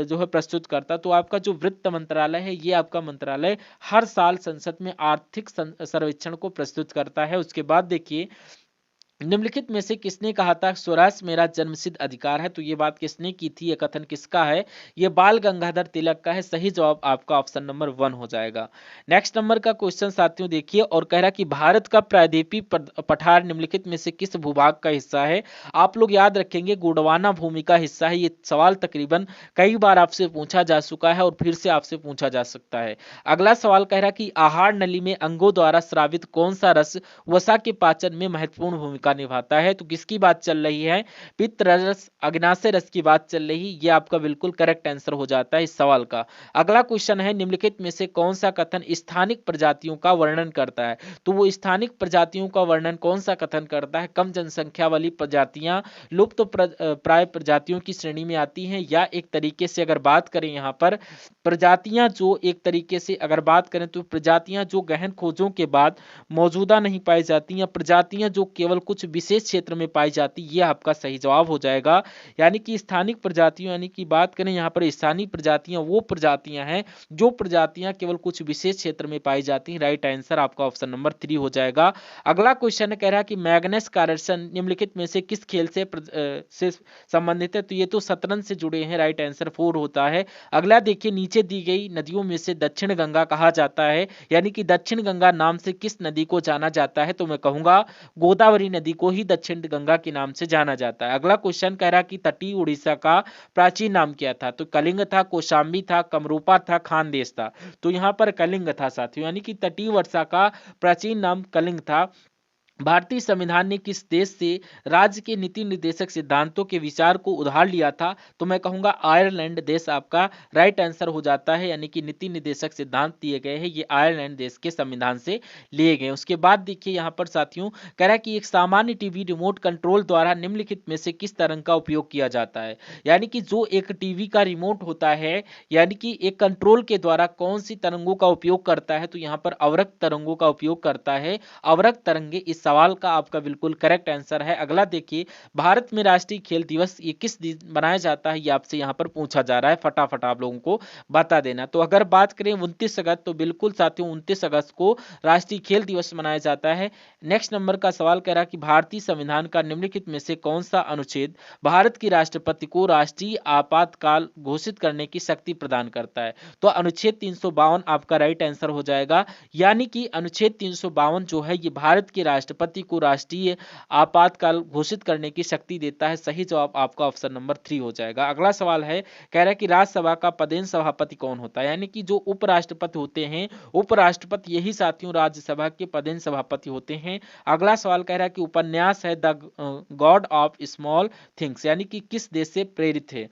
जो है प्रस्तुत करता? तो आपका जो वित्त मंत्रालय है ये आपका मंत्रालय हर साल संसद में आर्थिक सर्वेक्षण को प्रस्तुत करता है। उसके बाद देखिए, निम्नलिखित में से किसने कहा था स्वराज मेरा जन्मसिद्ध अधिकार है? तो ये बात किसने की थी? ये कथन किसका है? ये बाल गंगाधर तिलक का है। सही जवाब आपका ऑप्शन नंबर 1 हो जाएगा। नेक्स्ट नंबर का क्वेश्चन साथियों देखिए, और कह रहा कि भारत का प्रायद्वीपीय पठार निम्नलिखित में से किस भूभाग का हिस्सा है? आप लोग याद रखेंगे गोंडवाना भूमि का हिस्सा है। ये सवाल तकरीबन कई बार आपसे पूछा जा चुका है और फिर से आपसे पूछा जा सकता है। अगला सवाल कह रहा कि आहार नली में अंगों द्वारा स्रावित कौन सा रस वसा के पाचन में महत्वपूर्ण भूमिका निभाता है? तो किसकी बात चल रही है? पित्त रस, अग्नाशय रस की बात चल रही। ये आपका बिल्कुल करेक्ट आंसर हो जाता है इस सवाल का। अगला क्वेश्चन है, निम्नलिखित में से कौन सा कथन स्थानिक प्रजातियों का वर्णन करता है? तो वो स्थानिक प्रजातियों का वर्णन कौन सा कथन करता है? कम जनसंख्या वाली प्रजातियां लुप्त प्राय प्रजातियों की श्रेणी में आती हैं, या एक तरीके से अगर बात करें यहाँ पर प्रजातियां जो एक तरीके से अगर बात करें तो प्रजातियां जो गहन खोजों के बाद मौजूदा नहीं पाई जाती, या प्रजातियां जो केवल कुछ कुछ विशेष क्षेत्र में पाई जाती, ये आपका सही जवाब हो जाएगा। यानी कि स्थानिक प्रजातियों, यानी कि बात करें यहाँ पर स्थानीय प्रजातियां, वो प्रजातियां हैं जो प्रजातियां केवल कुछ विशेष क्षेत्र में पाई जाती हैं। राइट आंसर आपका ऑप्शन नंबर 3 हो जाएगा। अगला क्वेश्चन कह रहा है कि मैग्नस कार्लसन निम्नलिखित में से किस खेल से संबंधित है? तो ये तो शतरंज से जुड़े हैं। राइट आंसर 4 होता है। अगला देखिए, नीचे दी गई नदियों में से दक्षिण गंगा कहा जाता है, यानी कि दक्षिण गंगा नाम से किस नदी को जाना जाता है? तो मैं कहूंगा गोदावरी नदी को ही दक्षिण गंगा के नाम से जाना जाता है। अगला क्वेश्चन कह रहा कि तटीय उड़ीसा का प्राचीन नाम क्या था? तो कलिंग था, कौशाम्बी था, कमरूपा था, खानदेश था। तो यहाँ पर कलिंग था साथियों, यानी कि तटीय वर्षा का प्राचीन नाम कलिंग था। भारतीय संविधान ने किस देश से राज्य के नीति निर्देशक सिद्धांतों के विचार को उधार लिया था? तो मैं कहूंगा आयरलैंड देश आपका राइट आंसर हो जाता है, यानी कि नीति निर्देशक सिद्धांत दिए गए हैं ये आयरलैंड देश के संविधान से लिए गए। उसके बाद देखिए यहाँ पर साथियों कह रहा है कि एक सामान्य टीवी रिमोट कंट्रोल द्वारा निम्नलिखित में से किस तरंग का उपयोग किया जाता है? यानी कि जो एक टीवी का रिमोट होता है, यानी कि एक कंट्रोल के द्वारा कौन सी तरंगों का उपयोग करता है? तो यहाँ पर अवरक्त तरंगों का उपयोग करता है। अवरक्त तरंगे इस सवाल का आपका बिल्कुल करेक्ट आंसर है। अगला देखिए, भारत में राष्ट्रीय खेल दिवस ये किस दिन मनाया जाता है? ये आपसे यहाँ पर पूछा जा रहा है, फटाफट आप लोगों को बता देना। तो अगर बात करें 29 अगस्त, तो बिल्कुल साथियों 29 अगस्त को राष्ट्रीय खेल दिवस मनाया जाता है। नेक्स्ट नंबर का सवाल कह रहा कि भारतीय संविधान का निम्नलिखित में से कौन सा अनुच्छेद भारत की राष्ट्रपति को राष्ट्रीय आपातकाल घोषित करने की शक्ति प्रदान करता है? तो अनुच्छेद 352 आपका राइट आंसर हो जाएगा। यानी कि अनुच्छेद 352 जो है ये भारत के राष्ट्रपति को राष्ट्रीय आपातकाल घोषित करने की शक्ति देता है। सही जवाब आपका ऑप्शन नंबर 3 हो जाएगा। अगला सवाल है, कह रहा है कि राज्यसभा का पदेन सभापति कौन होता है? यानी कि जो उपराष्ट्रपति होते हैं, उपराष्ट्रपति यही साथियों राज्यसभा के पदेन सभापति होते हैं। अगला सवाल कह रहा है कि उपन्यास है the God of small things, यानी कि किस देश से प्रेरित है?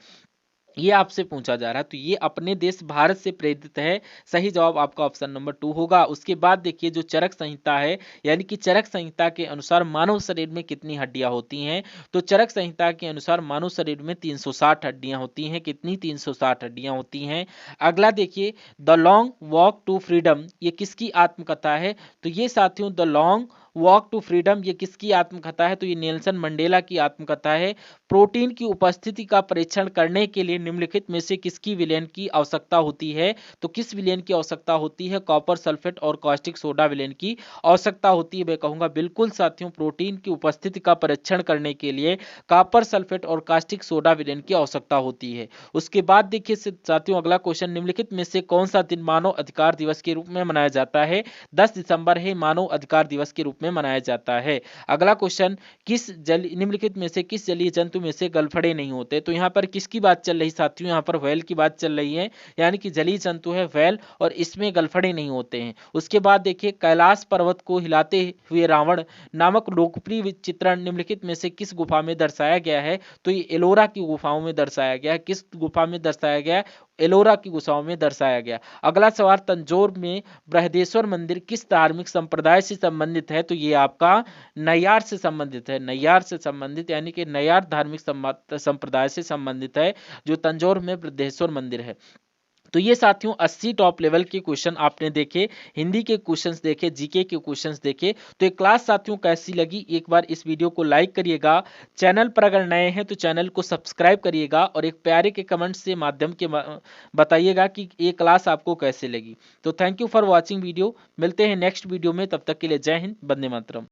ये आपसे पूछा जा रहा है। तो ये अपने देश भारत से प्रेरित है। सही जवाब आपका ऑप्शन नंबर 2 होगा। उसके बाद देखिए, जो चरक संहिता है, यानी कि चरक संहिता के अनुसार मानव शरीर में कितनी हड्डियां होती हैं? तो चरक संहिता के अनुसार मानव शरीर में 360 हड्डियां होती हैं। कितनी? 360 हड्डियां होती हैं। अगला देखिए, the long walk to freedom ये किसकी आत्मकथा है? तो ये साथियों the long walk to freedom ये किसकी आत्मकथा है? तो ये नेल्सन मंडेला की आत्मकथा है। प्रोटीन की उपस्थिति का परीक्षण करने के लिए निम्नलिखित में से किसकी विलयन की आवश्यकता होती है? तो किस विलयन की आवश्यकता होती है? कॉपर सल्फेट और कास्टिक सोडा विलयन की आवश्यकता होती है। मैं कहूंगा बिल्कुल साथियों प्रोटीन की उपस्थिति का परीक्षण करने के लिए कॉपर सल्फेट और कास्टिक सोडा विलयन की आवश्यकता होती है। उसके बाद देखिए साथियों, अगला क्वेश्चन, निम्नलिखित में से कौन सा दिन मानव अधिकार दिवस के रूप में मनाया जाता है? 10 दिसंबर है मानव अधिकार दिवस के रूप में मनाया जाता है। अगला क्वेश्चन, निम्नलिखित में से किस जलीय जंतु में से गलफड़े नहीं होते? तो यहाँ पर किसकी बात चल रही साथियों? यहाँ पर व्हेल की बात चल रही है, यानी कि जलीय जंतु है व्हेल और इसमें गलफड़े नहीं होते हैं। उसके बाद देखिए, कैलाश पर्वत को हिलाते हुए रावण नामक लोकप्रिय चित्रण निम्नलिखित में से किस गुफा में दर्शाया गया है? तो ये एलोरा की गुफाओं में दर्शाया गया है। किस गुफा में दर्शाया गया? एलोरा की गुफाओं में दर्शाया गया। अगला सवाल, तंजौर में बृहदेश्वर मंदिर किस धार्मिक संप्रदाय से संबंधित है? तो ये आपका नैयार से संबंधित है। नैयार से संबंधित, यानी कि नैयार धार्मिक संप्रदाय से संबंधित है जो तंजौर में बृहदेश्वर मंदिर है। तो ये साथियों 80 टॉप लेवल के क्वेश्चन आपने देखे, हिंदी के क्वेश्चंस देखे, जीके के क्वेश्चंस देखे। तो ये क्लास साथियों कैसी लगी? एक बार इस वीडियो को लाइक करिएगा, चैनल पर अगर नए हैं तो चैनल को सब्सक्राइब करिएगा और एक प्यारे के कमेंट से माध्यम के बताइएगा कि ये क्लास आपको कैसे लगी। तो thank you for watching video. मिलते हैं नेक्स्ट वीडियो में, तब तक के लिए जय हिंद, वंदे मातरम।